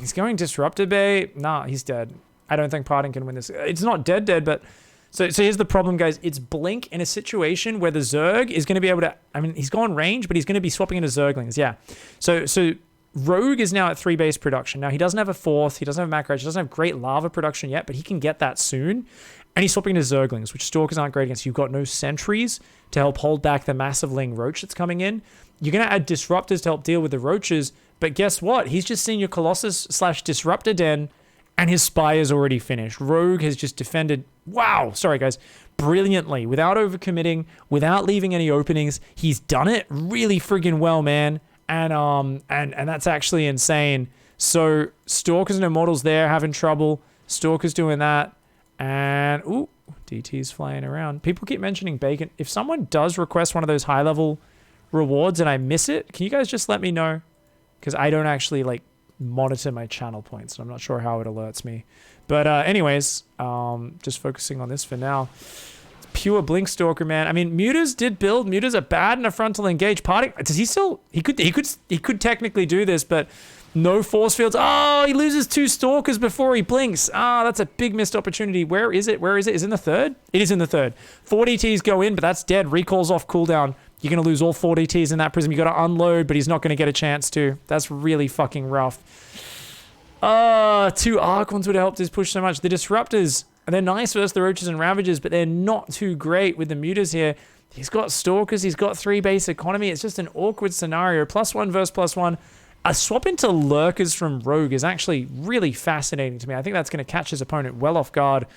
He's going Disruptor Bay. Nah, he's dead. I don't think Parting can win this. It's not dead, but... So here's the problem, guys. It's Blink in a situation where the Zerg is going to be able to... I mean, he's gone range, but he's going to be swapping into Zerglings. Yeah. So Rogue is now at 3 base production. Now, he doesn't have a 4th. He doesn't have Macro. He doesn't have great Lava production yet, but he can get that soon. And he's swapping into Zerglings, which Stalkers aren't great against. You've got no sentries to help hold back the massive Ling Roach that's coming in. You're going to add Disruptors to help deal with the Roaches, but guess what? He's just seen your Colossus/Disruptor Den, and his Spire is already finished. Rogue has just defended, wow, sorry guys, brilliantly, without overcommitting, without leaving any openings. He's done it really friggin' well, man. And that's actually insane. So Stalkers and Immortals there having trouble. Stalkers doing that. And, ooh, DT's flying around. People keep mentioning Bacon. If someone does request one of those high-level rewards and I miss it, can you guys just let me know? Because I don't actually, like, monitor my channel points. So I'm not sure how it alerts me. But anyways, just focusing on this for now. It's pure Blink Stalker, man. I mean, Mutas did build. Mutas are bad in a frontal engage. Parting, does he still... He could technically do this, but... No force fields. Oh, he loses 2 Stalkers before he blinks. Ah, that's a big missed opportunity. Where is it? Where is it? Is it in the third? It is in the third. 4 DTs go in, but that's dead. Recalls off cooldown. You're going to lose all 4 DTs in that Prism. You got to unload, but he's not going to get a chance to. That's really fucking rough. 2 Archons would have helped his push so much. The Disruptors, they're nice versus the Roaches and Ravagers, but they're not too great with the Mutas here. He's got Stalkers. He's got 3 base economy. It's just an awkward scenario. +1 versus +1. A swap into Lurkers from Rogue is actually really fascinating to me. I think that's going to catch his opponent well off guard.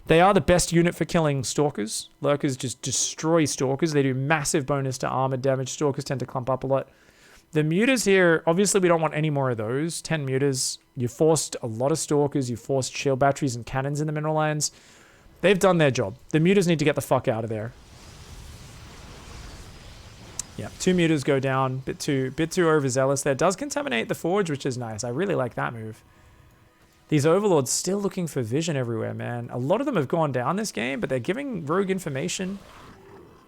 They are the best unit for killing Stalkers. Lurkers just destroy Stalkers. They do massive bonus to armor damage. Stalkers tend to clump up a lot. The Mutas here, obviously we don't want any more of those. 10 Mutas. You forced a lot of Stalkers. You forced shield batteries and cannons in the mineral lands. They've done their job. The Mutas need to get the fuck out of there. Yeah, 2 Mutas go down. Bit too overzealous there. Does contaminate the Forge, which is nice. I really like that move. These Overlords still looking for vision everywhere, man. A lot of them have gone down this game, but they're giving Rogue information.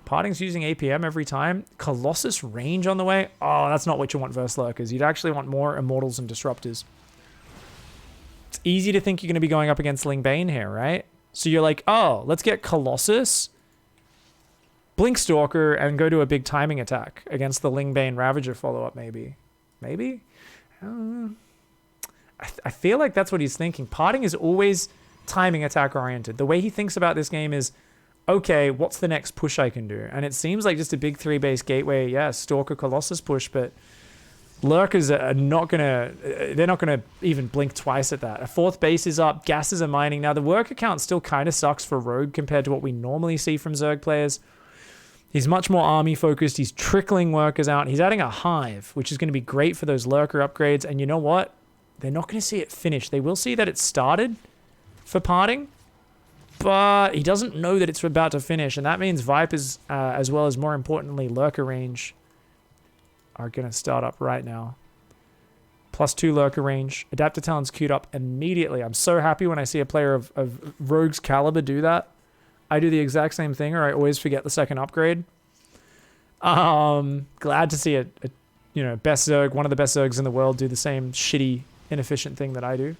Parting's using APM every time. Colossus range on the way. Oh, that's not what you want versus Lurkers. You'd actually want more Immortals and Disruptors. It's easy to think you're going to be going up against Ling Bane here, right? So you're like, oh, let's get Colossus, Blink Stalker, and go to a big timing attack against the Ling Bane Ravager follow-up, maybe. Maybe? I feel like that's what he's thinking. Parting is always timing attack oriented. The way he thinks about this game is, okay, what's the next push I can do? And it seems like just a big 3-base gateway, yeah, Stalker Colossus push, but Lurkers are not gonna, they're not gonna even blink twice at that. A 4th base is up, gases are mining. Now the worker count still kind of sucks for Rogue compared to what we normally see from Zerg players. He's much more army focused. He's trickling workers out. He's adding a hive, which is going to be great for those lurker upgrades. And you know what? They're not going to see it finish. They will see that it started for parting, but he doesn't know that it's about to finish. And that means Vipers, as well as more importantly, lurker range, are going to start up right now. +2 lurker range. Adapter Talon's queued up immediately. I'm so happy when I see a player of Rogue's caliber do that. I do the exact same thing, or I always forget the second upgrade. Glad to see a best Zerg, one of the best Zergs in the world, do the same shitty, inefficient thing that I do.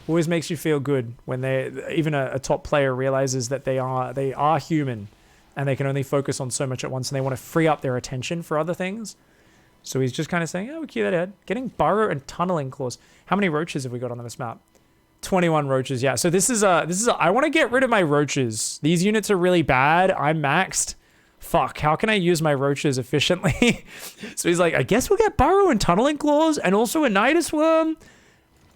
Always makes you feel good when even a top player realizes that they are human, and they can only focus on so much at once, and they want to free up their attention for other things. So he's just kind of saying, "Oh, we keep that ahead." Getting burrow and tunneling claws. How many roaches have we got on this map? 21 roaches, yeah. So this is I want to get rid of my roaches. These units are really bad. I'm maxed. Fuck, how can I use my roaches efficiently? So he's like, I guess we'll get burrow and tunneling claws and also a Nidus worm.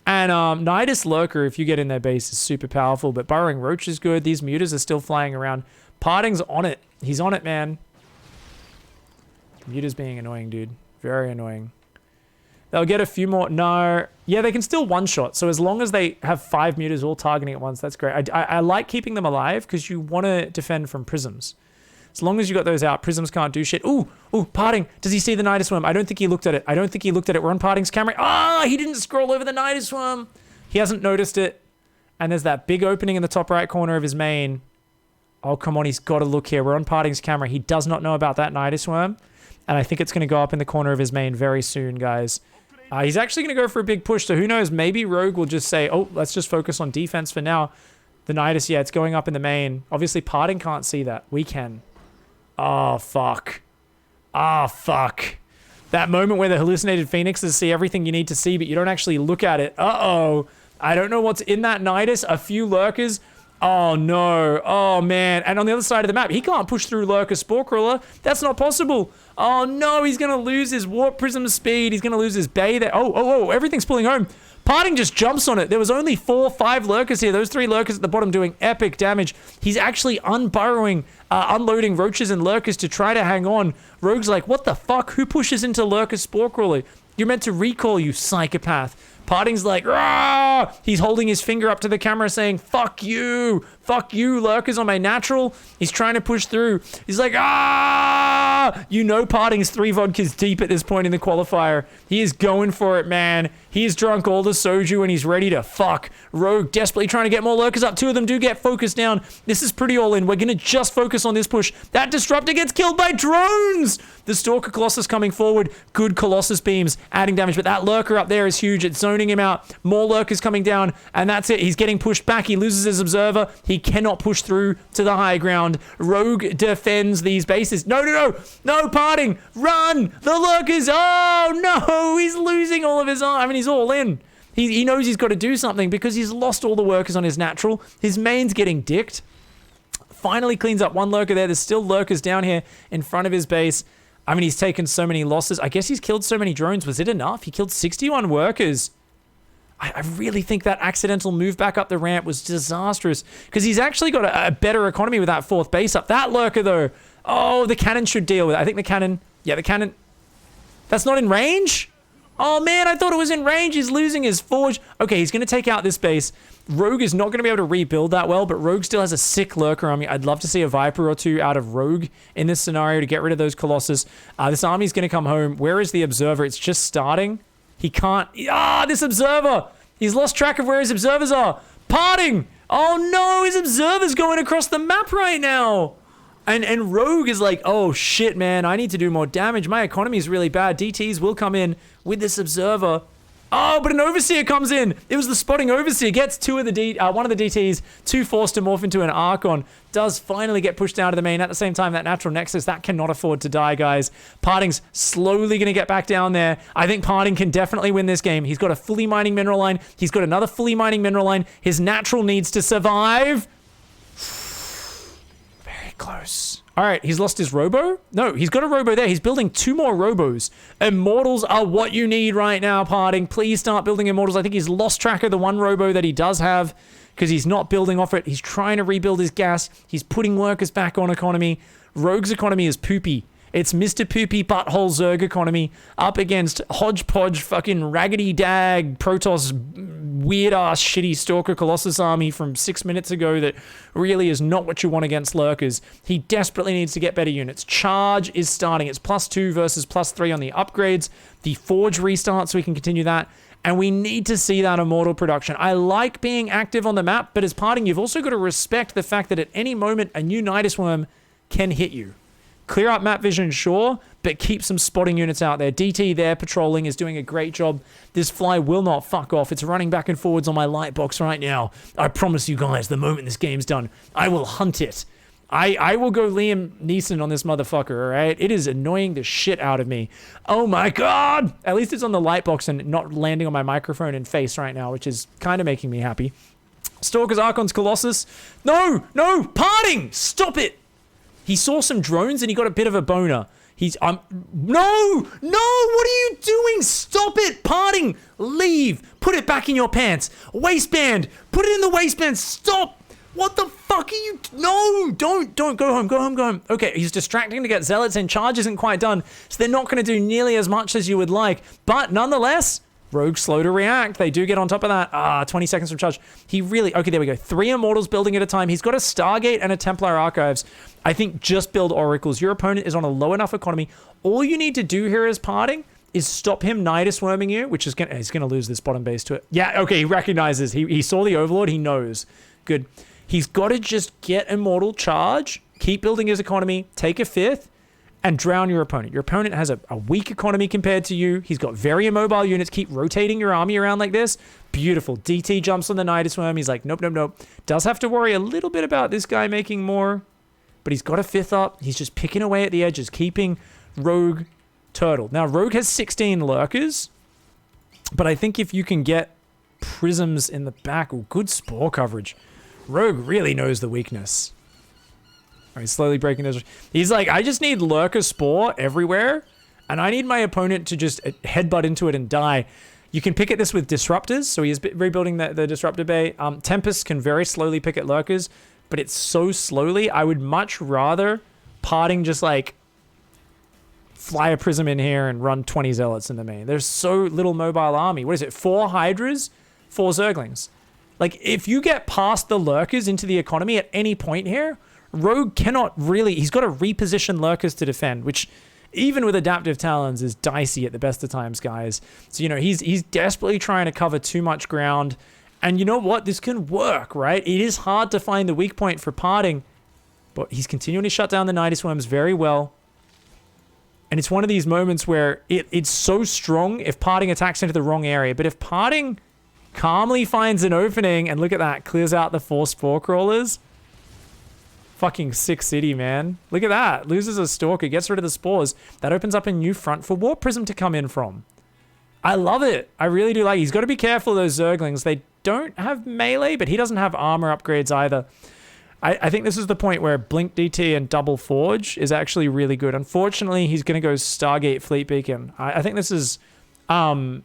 And Nidus lurker, if you get in their base, is super powerful, but burrowing roach is good. These mutas are still flying around. Parting's on it. He's on it, man. Muta's being annoying, dude. Very annoying. They'll get a few more. No. Yeah, they can still one-shot. So as long as they have 5 mutas all targeting at once, that's great. I like keeping them alive because you want to defend from prisms. As long as you got those out, prisms can't do shit. Ooh, Parting. Does he see the Nidus worm? I don't think he looked at it. We're on Parting's camera. Ah, he didn't scroll over the Nidus worm. He hasn't noticed it. And there's that big opening in the top right corner of his main. Oh, come on. He's got to look here. We're on Parting's camera. He does not know about that Nidus worm. And I think it's going to go up in the corner of his main very soon, guys. He's actually going to go for a big push, so who knows? Maybe Rogue will just say, oh, let's just focus on defense for now. The Nidus, yeah, it's going up in the main. Obviously, Parting can't see that. We can. Oh, fuck. Oh, fuck. That moment where the hallucinated phoenixes see everything you need to see, but you don't actually look at it. Uh-oh. I don't know what's in that Nidus. A few lurkers. Oh, no. Oh, man. And on the other side of the map, he can't push through Lurker Spore Crawler. That's not possible. Oh, no. He's going to lose his Warp Prism speed. He's going to lose his Bay there. Oh. Everything's pulling home. Parting just jumps on it. There was only 4 or 5 lurkers here. Those 3 lurkers at the bottom doing epic damage. He's actually unloading roaches and lurkers to try to hang on. Rogue's like, what the fuck? Who pushes into Lurker Spore Crawler? You're meant to recall, you psychopath. Parting's like, rah! He's holding his finger up to the camera saying, fuck you, lurkers on my natural. He's trying to push through. He's like, ah! You know Parting's 3 vodkas deep at this point in the qualifier. He is going for it, man. He has drunk all the soju and he's ready to fuck. Rogue desperately trying to get more lurkers up. 2 of them do get focused down. This is pretty all in. We're going to just focus on this push. That Disruptor gets killed by drones! The Stalker Colossus coming forward. Good Colossus beams adding damage, but that lurker up there is huge. It's zoning him out. More lurkers coming down, and that's it. He's getting pushed back. He loses his observer. He cannot push through to the high ground. Rogue defends these bases. No, Parting! Run! The lurkers! Oh, no! He's losing all of his arm. I mean, he's all in. He knows he's got to do something because he's lost all the workers on his natural. His main's getting dicked. Finally cleans up 1 lurker there. There's still lurkers down here in front of his base. I mean, he's taken so many losses. I guess he's killed so many drones. Was it enough? He killed 61 workers. I really think that accidental move back up the ramp was disastrous because he's actually got a better economy with that 4th base up. That lurker, though. Oh, the cannon should deal with it. I think the cannon... Yeah, the cannon... That's not in range? Oh, man, I thought it was in range. He's losing his forge. Okay, he's going to take out this base. Rogue is not going to be able to rebuild that well, but Rogue still has a sick lurker army. I'd love to see a Viper or 2 out of Rogue in this scenario to get rid of those Colossus. This army's going to come home. Where is the Observer? It's just starting. He can't... this Observer! He's lost track of where his Observers are. Parting! Oh, no, his Observer's going across the map right now. And Rogue is like, oh, shit, man, I need to do more damage. My economy is really bad. DTs will come in with this Observer. Oh, but an Overseer comes in. It was the spotting Overseer. Gets one of the DTs, too forced to morph into an Archon. Does finally get pushed down to the main. At the same time, that Natural Nexus, that cannot afford to die, guys. Parting's slowly going to get back down there. I think Parting can definitely win this game. He's got a fully mining mineral line. He's got another fully mining mineral line. His Natural needs to survive. Very close. All right, he's lost his Robo? No, he's got a Robo there. He's building 2 more Robos. Immortals are what you need right now, Parting. Please start building Immortals. I think he's lost track of the 1 Robo that he does have because he's not building off it. He's trying to rebuild his gas. He's putting workers back on economy. Rogue's economy is poopy. It's Mr. Poopy Butthole Zerg economy up against hodgepodge fucking raggedy dag Protoss weird ass shitty Stalker Colossus army from 6 minutes ago that really is not what you want against lurkers. He desperately needs to get better units. Charge is starting. It's +2 versus +3 on the upgrades. The Forge restarts so we can continue that. And we need to see that Immortal production. I like being active on the map, but as Parting, you've also got to respect the fact that at any moment a new Nidus Worm can hit you. Clear up map vision, sure, but keep some spotting units out there. DT there patrolling is doing a great job. This fly will not fuck off. It's running back and forwards on my light box right now. I promise you guys, the moment this game's done, I will hunt it. I will go Liam Neeson on this motherfucker, all right? It is annoying the shit out of me. Oh my God! At least it's on the light box and not landing on my microphone and face right now, which is kind of making me happy. Stalkers, Archons, Colossus. No! Parting! Stop it! He saw some drones and he got a bit of a boner. He's, no, what are you doing? Stop it, Parting, leave, put it back in your pants. Waistband, put it in the waistband, stop. What the fuck are you, no, don't, go home. Okay, he's distracting to get Zealots in. Charge isn't quite done, so they're not going to do nearly as much as you would like, but nonetheless, Rogue's slow to react. They do get on top of that. 20 seconds from charge. He really... Okay, there we go. 3 Immortals building at a time. He's got a Stargate and a Templar Archives. I think just build Oracles. Your opponent is on a low enough economy. All you need to do here as Parting is stop him Nidus Worming you, which is going to... He's going to lose this bottom base to it. Yeah, okay, he recognizes. He saw the Overlord. He knows. Good. He's got to just get Immortal charge, keep building his economy, take a 5th, and drown your opponent. Your opponent has a weak economy compared to you. He's got very immobile units. Keep rotating your army around like this. Beautiful. DT jumps on the Nidus Worm. He's like, nope. Does have to worry a little bit about this guy making more, but he's got a 5th up. He's just picking away at the edges, keeping Rogue turtle. Now, Rogue has 16 lurkers, but I think if you can get prisms in the back, or good spore coverage, Rogue really knows the weakness. He's slowly breaking those. He's like, I just need Lurker Spore everywhere, and I need my opponent to just headbutt into it and die. You can pick at this with Disruptors, so he is rebuilding the Disruptor Bay. Tempest can very slowly pick at Lurkers, but it's so slowly. I would much rather Parting just like fly a Prism in here and run 20 Zealots in the main. There's so little mobile army. What is it? 4 Hydras, 4 Zerglings. Like, if you get past the Lurkers into the economy at any point here, Rogue cannot really... He's got to reposition Lurkers to defend, which even with Adaptive Talons is dicey at the best of times, guys. So, he's desperately trying to cover too much ground. And you know what? This can work, right? It is hard to find the weak point for Parting, but he's continuing to shut down the Nidus Worms very well. And it's one of these moments where it's so strong if Parting attacks into the wrong area. But if Parting calmly finds an opening, and look at that, clears out the 4 Spore Crawlers... Fucking sick city, man. Look at that. Loses a Stalker, gets rid of the spores. That opens up a new front for Warp Prism to come in from. I love it. I really do like it. He's got to be careful of those Zerglings. They don't have melee, but he doesn't have armor upgrades either. I think this is the point where Blink DT and Double Forge is actually really good. Unfortunately, he's going to go Stargate Fleet Beacon. I think this is... It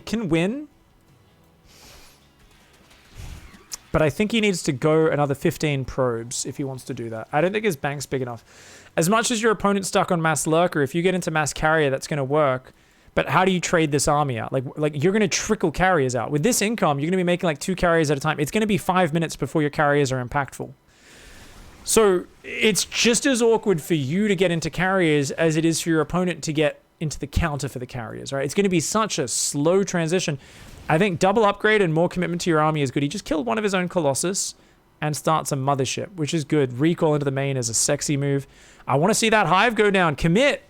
can win. But I think he needs to go another 15 probes if he wants to do that. I don't think his bank's big enough. As much as your opponent's stuck on mass lurker, if you get into mass carrier, that's going to work. But how do you trade this army out? Like you're going to trickle carriers out. With this income, you're going to be making like 2 carriers at a time. It's going to be 5 minutes before your carriers are impactful. So it's just as awkward for you to get into carriers as it is for your opponent to get into the counter for the carriers, right? It's going to be such a slow transition. I think double upgrade and more commitment to your army is good. He just killed one of his own Colossus and starts a Mothership, which is good. Recall into the main is a sexy move. I want to see that Hive go down. Commit.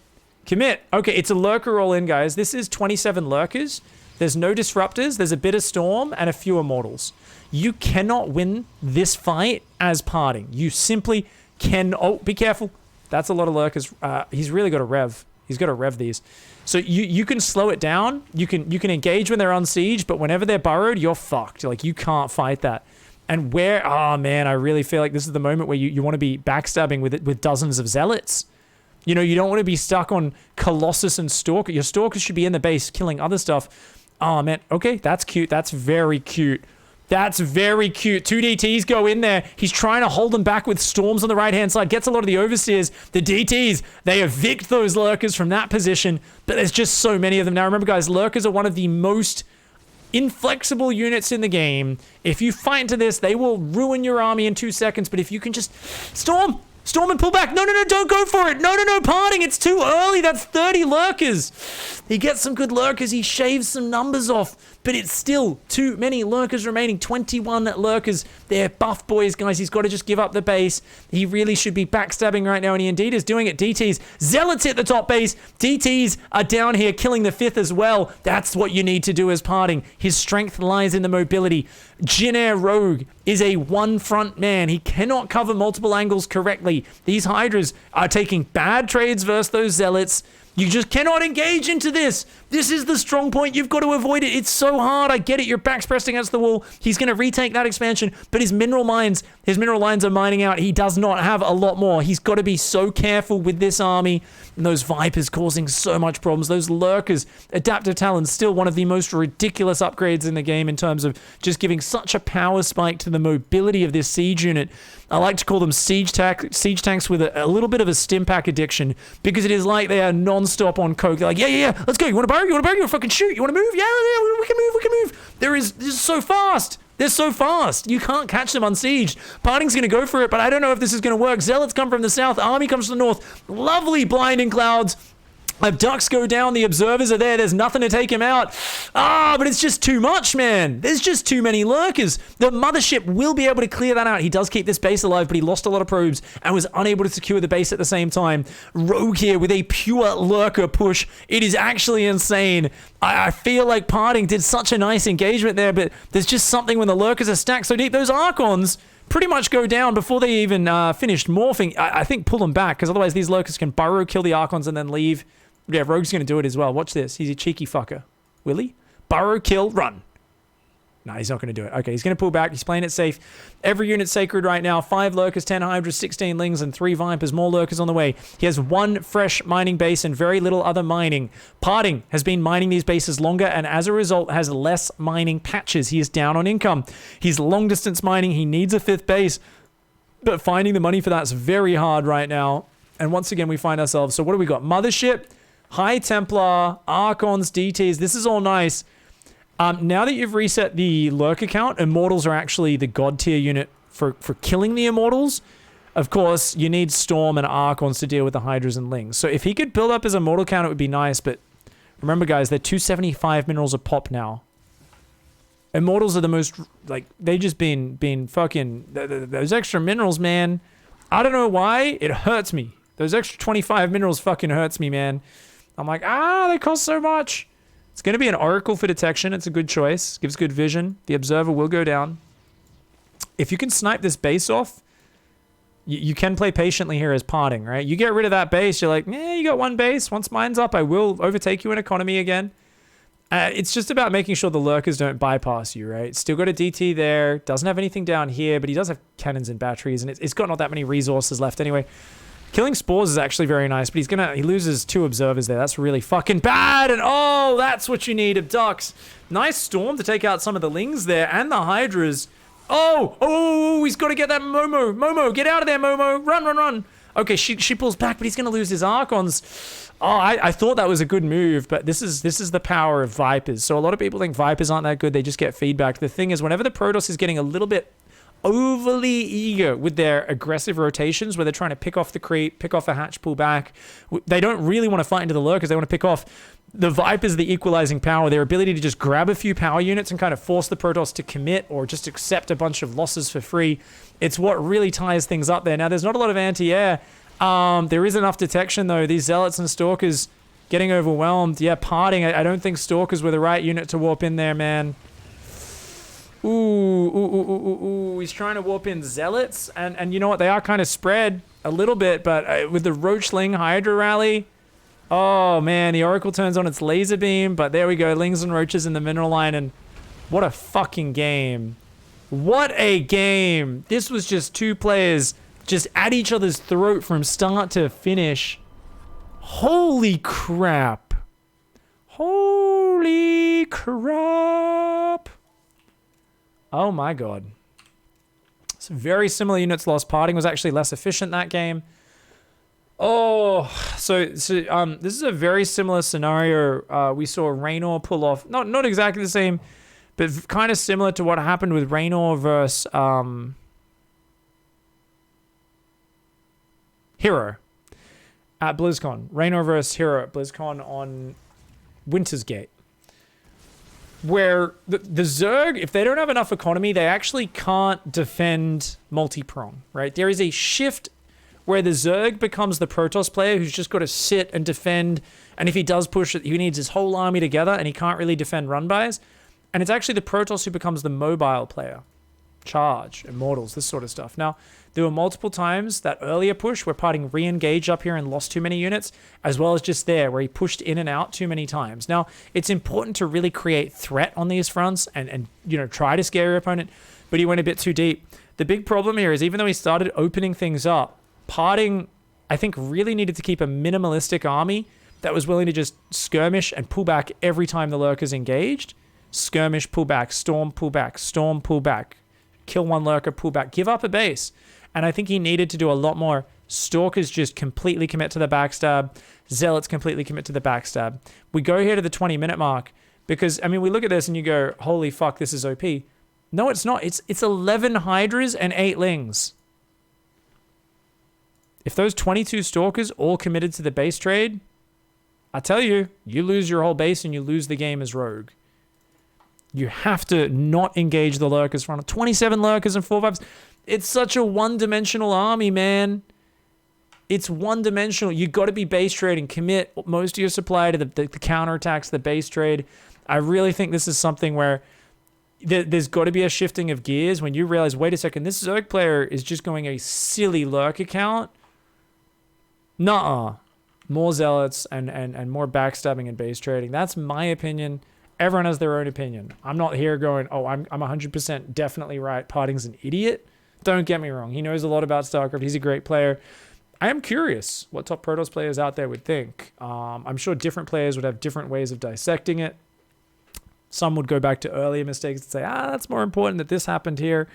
Commit. Okay, it's a lurker all in, guys. This is 27 lurkers. There's no disruptors. There's a bit of storm and a few immortals. You cannot win this fight as parting. You simply can. Oh, be careful. That's a lot of lurkers. He's really got to rev. He's got to rev these. So you can slow it down. You can engage when they're on siege, but whenever they're burrowed, you're fucked. Like, you can't fight that. And oh man, I really feel like this is the moment where you want to be backstabbing with dozens of zealots. You know, you don't want to be stuck on Colossus and Stalker. Your Stalkers should be in the base killing other stuff. Oh man, okay, that's cute. That's very cute. That's very cute. 2 DTs go in there. He's trying to hold them back with storms on the right-hand side. Gets a lot of the overseers. The DTs, they evict those lurkers from that position. But there's just so many of them. Now remember, guys, lurkers are one of the most inflexible units in the game. If you fight into this, they will ruin your army in 2 seconds. But if you can just storm and pull back. No, don't go for it. No, parting. It's too early. That's 30 lurkers. He gets some good lurkers. He shaves some numbers off. But it's still too many lurkers remaining. 21 lurkers. They're buff boys, guys. He's got to just give up the base. He really should be backstabbing right now, and he indeed is doing it. DTs. Zealots hit the top base. DTs are down here killing the 5th as well. That's what you need to do as parting. His strength lies in the mobility. Jin Air Rogue is a one-front man. He cannot cover multiple angles correctly. These Hydras are taking bad trades versus those Zealots. You just cannot engage into this. This is the strong point. You've got to avoid it. It's so hard. I get it. Your back's pressed against the wall. He's going to retake that expansion, but his mineral lines are mining out. He does not have a lot more. He's got to be so careful with this army. And those Vipers causing so much problems. Those Lurkers, Adaptive Talons, still one of the most ridiculous upgrades in the game in terms of just giving such a power spike to the mobility of this siege unit. I like to call them siege tanks with a little bit of a stim pack addiction, because it is like they are non-stop on coke. They're like, yeah, let's go. You want to burrow? You want to burrow? You want to fucking shoot? You want to move? Yeah, we can move. They're so fast. They're so fast. You can't catch them unsieged. Parting's going to go for it, but I don't know if this is going to work. Zealots come from the south. Army comes from the north. Lovely blinding clouds. Ducks go down. The observers are there. There's nothing to take him out. But it's just too much, man. There's just too many lurkers. The mothership will be able to clear that out. He does keep this base alive, but he lost a lot of probes and was unable to secure the base at the same time. Rogue here with a pure lurker push. It is actually insane. I feel like Parting did such a nice engagement there, but there's just something when the lurkers are stacked so deep. Those Archons pretty much go down before they even finished morphing. I think pull them back, because otherwise these lurkers can burrow, kill the Archons, and then leave. Yeah, Rogue's going to do it as well. Watch this. He's a cheeky fucker. Will he? Burrow, kill, run. No, he's not going to do it. Okay, he's going to pull back. He's playing it safe. Every unit sacred right now. 5 lurkers, 10 hydras, 16 lings, and 3 vipers. More lurkers on the way. He has 1 fresh mining base and very little other mining. Parting has been mining these bases longer, and as a result has less mining patches. He is down on income. He's long distance mining. He needs a 5th base, but finding the money for that's very hard right now. And once again, we find ourselves. So what do we got? Mothership, High Templar, Archons, DTs. This is all nice. Now that you've reset the lurker count, Immortals are actually the god tier unit for killing the Immortals. Of course, you need Storm and Archons to deal with the Hydras and Lings. So if he could build up his Immortal count, it would be nice. But remember, guys, they're 275 minerals a pop now. Immortals are the most, like, they just been fucking, those extra minerals, man. I don't know why, it hurts me. Those extra 25 minerals fucking hurts me, man. I'm like, they cost so much. It's going to be an Oracle for detection. It's a good choice. Gives good vision. The Observer will go down. If you can snipe this base off, you can play patiently here as Parting, right? You get rid of that base, you're like, you got 1 base. Once mine's up, I will overtake you in economy again. It's just about making sure the lurkers don't bypass you, right? Still got a DT there. Doesn't have anything down here, but he does have cannons and batteries, and it's got not that many resources left anyway. Killing Spores is actually very nice, but he loses 2 observers there. That's really fucking bad. And that's what you need, Abducts. Nice Storm to take out some of the Lings there and the Hydras. He's got to get that Momo. Momo, get out of there, Momo. Run. Okay, she pulls back, but he's going to lose his Archons. I thought that was a good move, but this is the power of Vipers. So a lot of people think Vipers aren't that good. They just get feedback. The thing is, whenever the Protoss is getting a little bit overly eager with their aggressive rotations, where they're trying to pick off the creep, pick off a hatch, pull back, they don't really want to fight into the lurkers. They want to pick off the Vipers, the equalizing power, their ability to just grab a few power units and kind of force the Protoss to commit or just accept a bunch of losses for free. It's what really ties things up there. Now, there's not a lot of anti-air. There is enough detection, though. These Zealots and Stalkers getting overwhelmed. Yeah, parting. I don't think Stalkers were the right unit to warp in there, man. Ooh. He's trying to warp in Zealots. And you know what? They are kind of spread a little bit, but with the Roachling Hydra rally... Oh, man, the Oracle turns on its laser beam, but there we go. Lings and Roaches in the mineral line, and what a fucking game. What a game. This was just two players just at each other's throat from start to finish. Holy crap. Holy crap. Oh, my God. Some very similar units lost. Parting was actually less efficient that game. Oh, so this is a very similar scenario. We saw Raynor pull off, not exactly the same, but kind of similar to what happened with Raynor versus Hero at BlizzCon. Raynor versus Hero at BlizzCon on Winter's Gate. Where the Zerg, if they don't have enough economy, they actually can't defend multi-prong, right? There is a shift where the Zerg becomes the Protoss player who's just got to sit and defend. And if he does push it, he needs his whole army together and he can't really defend run-bys. And it's actually the Protoss who becomes the mobile player. Charge, Immortals, this sort of stuff. Now, there were multiple times that earlier push where Parting re-engaged up here and lost too many units, as well as just there where he pushed in and out too many times. Now, it's important to really create threat on these fronts and you know, try to scare your opponent, but he went a bit too deep. The big problem here is even though he started opening things up, Parting, I think, really needed to keep a minimalistic army that was willing to just skirmish and pull back every time the lurkers engaged. Skirmish, pull back, storm, pull back, storm, pull back. Kill one lurker, pull back, give up a base. And I think he needed to do a lot more. Stalkers just completely commit to the backstab. Zealots completely commit to the backstab. We go here to the 20-minute mark because, I mean, we look at this and you go, holy fuck, this is OP. No, it's not. It's 11 Hydras and 8 Lings. If those 22 Stalkers all committed to the base trade, I tell you, you lose your whole base and you lose the game as Rogue. You have to not engage the Lurkers front. 27 Lurkers and 4/5s. It's such a one-dimensional army, man. It's one-dimensional. You got to be base trading. Commit most of your supply to the counterattacks, the base trade. I really think this is something where there's got to be a shifting of gears when you realize, wait a second, this Zerg player is just going a silly Lurk account. Nuh-uh. More Zealots and more backstabbing and base trading. That's my opinion. Everyone has their own opinion. I'm not here going, oh, I'm 100% definitely right. Parting's an idiot. Don't get me wrong. He knows a lot about StarCraft. He's a great player. I am curious what top Protoss players out there would think. I'm sure different players would have different ways of dissecting it. Some would go back to earlier mistakes and say, that's more important that this happened here.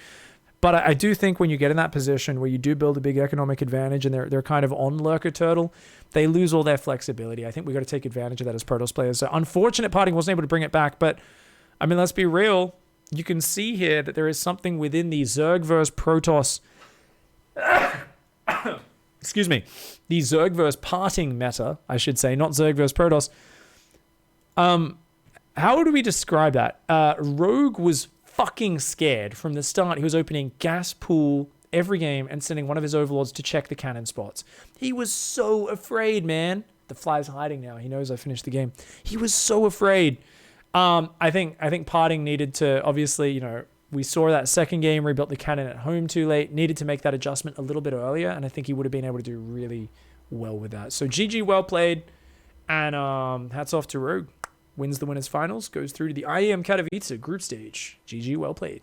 But I do think when you get in that position where you do build a big economic advantage and they're kind of on Lurker Turtle, they lose all their flexibility. I think we got to take advantage of that as Protoss players. So unfortunate Parting wasn't able to bring it back. But, I mean, let's be real. You can see here that there is something within the Zerg versus Protoss... excuse me. The Zerg versus Parting meta, I should say, not Zerg versus Protoss. How do we describe that? Rogue was fucking scared from the start. He was opening gas pool every game and sending one of his overlords to check the cannon spots. He was so afraid, man. The fly's hiding now. He knows I finished the game. He was so afraid. I think Parting needed to, obviously, you know, we saw that second game, rebuilt the cannon at home too late, needed to make that adjustment a little bit earlier, and I think he would have been able to do really well with that. So GG, well played, and hats off to Rogue. Wins the winners finals, goes through to the IEM Katowice group stage. GG, well played.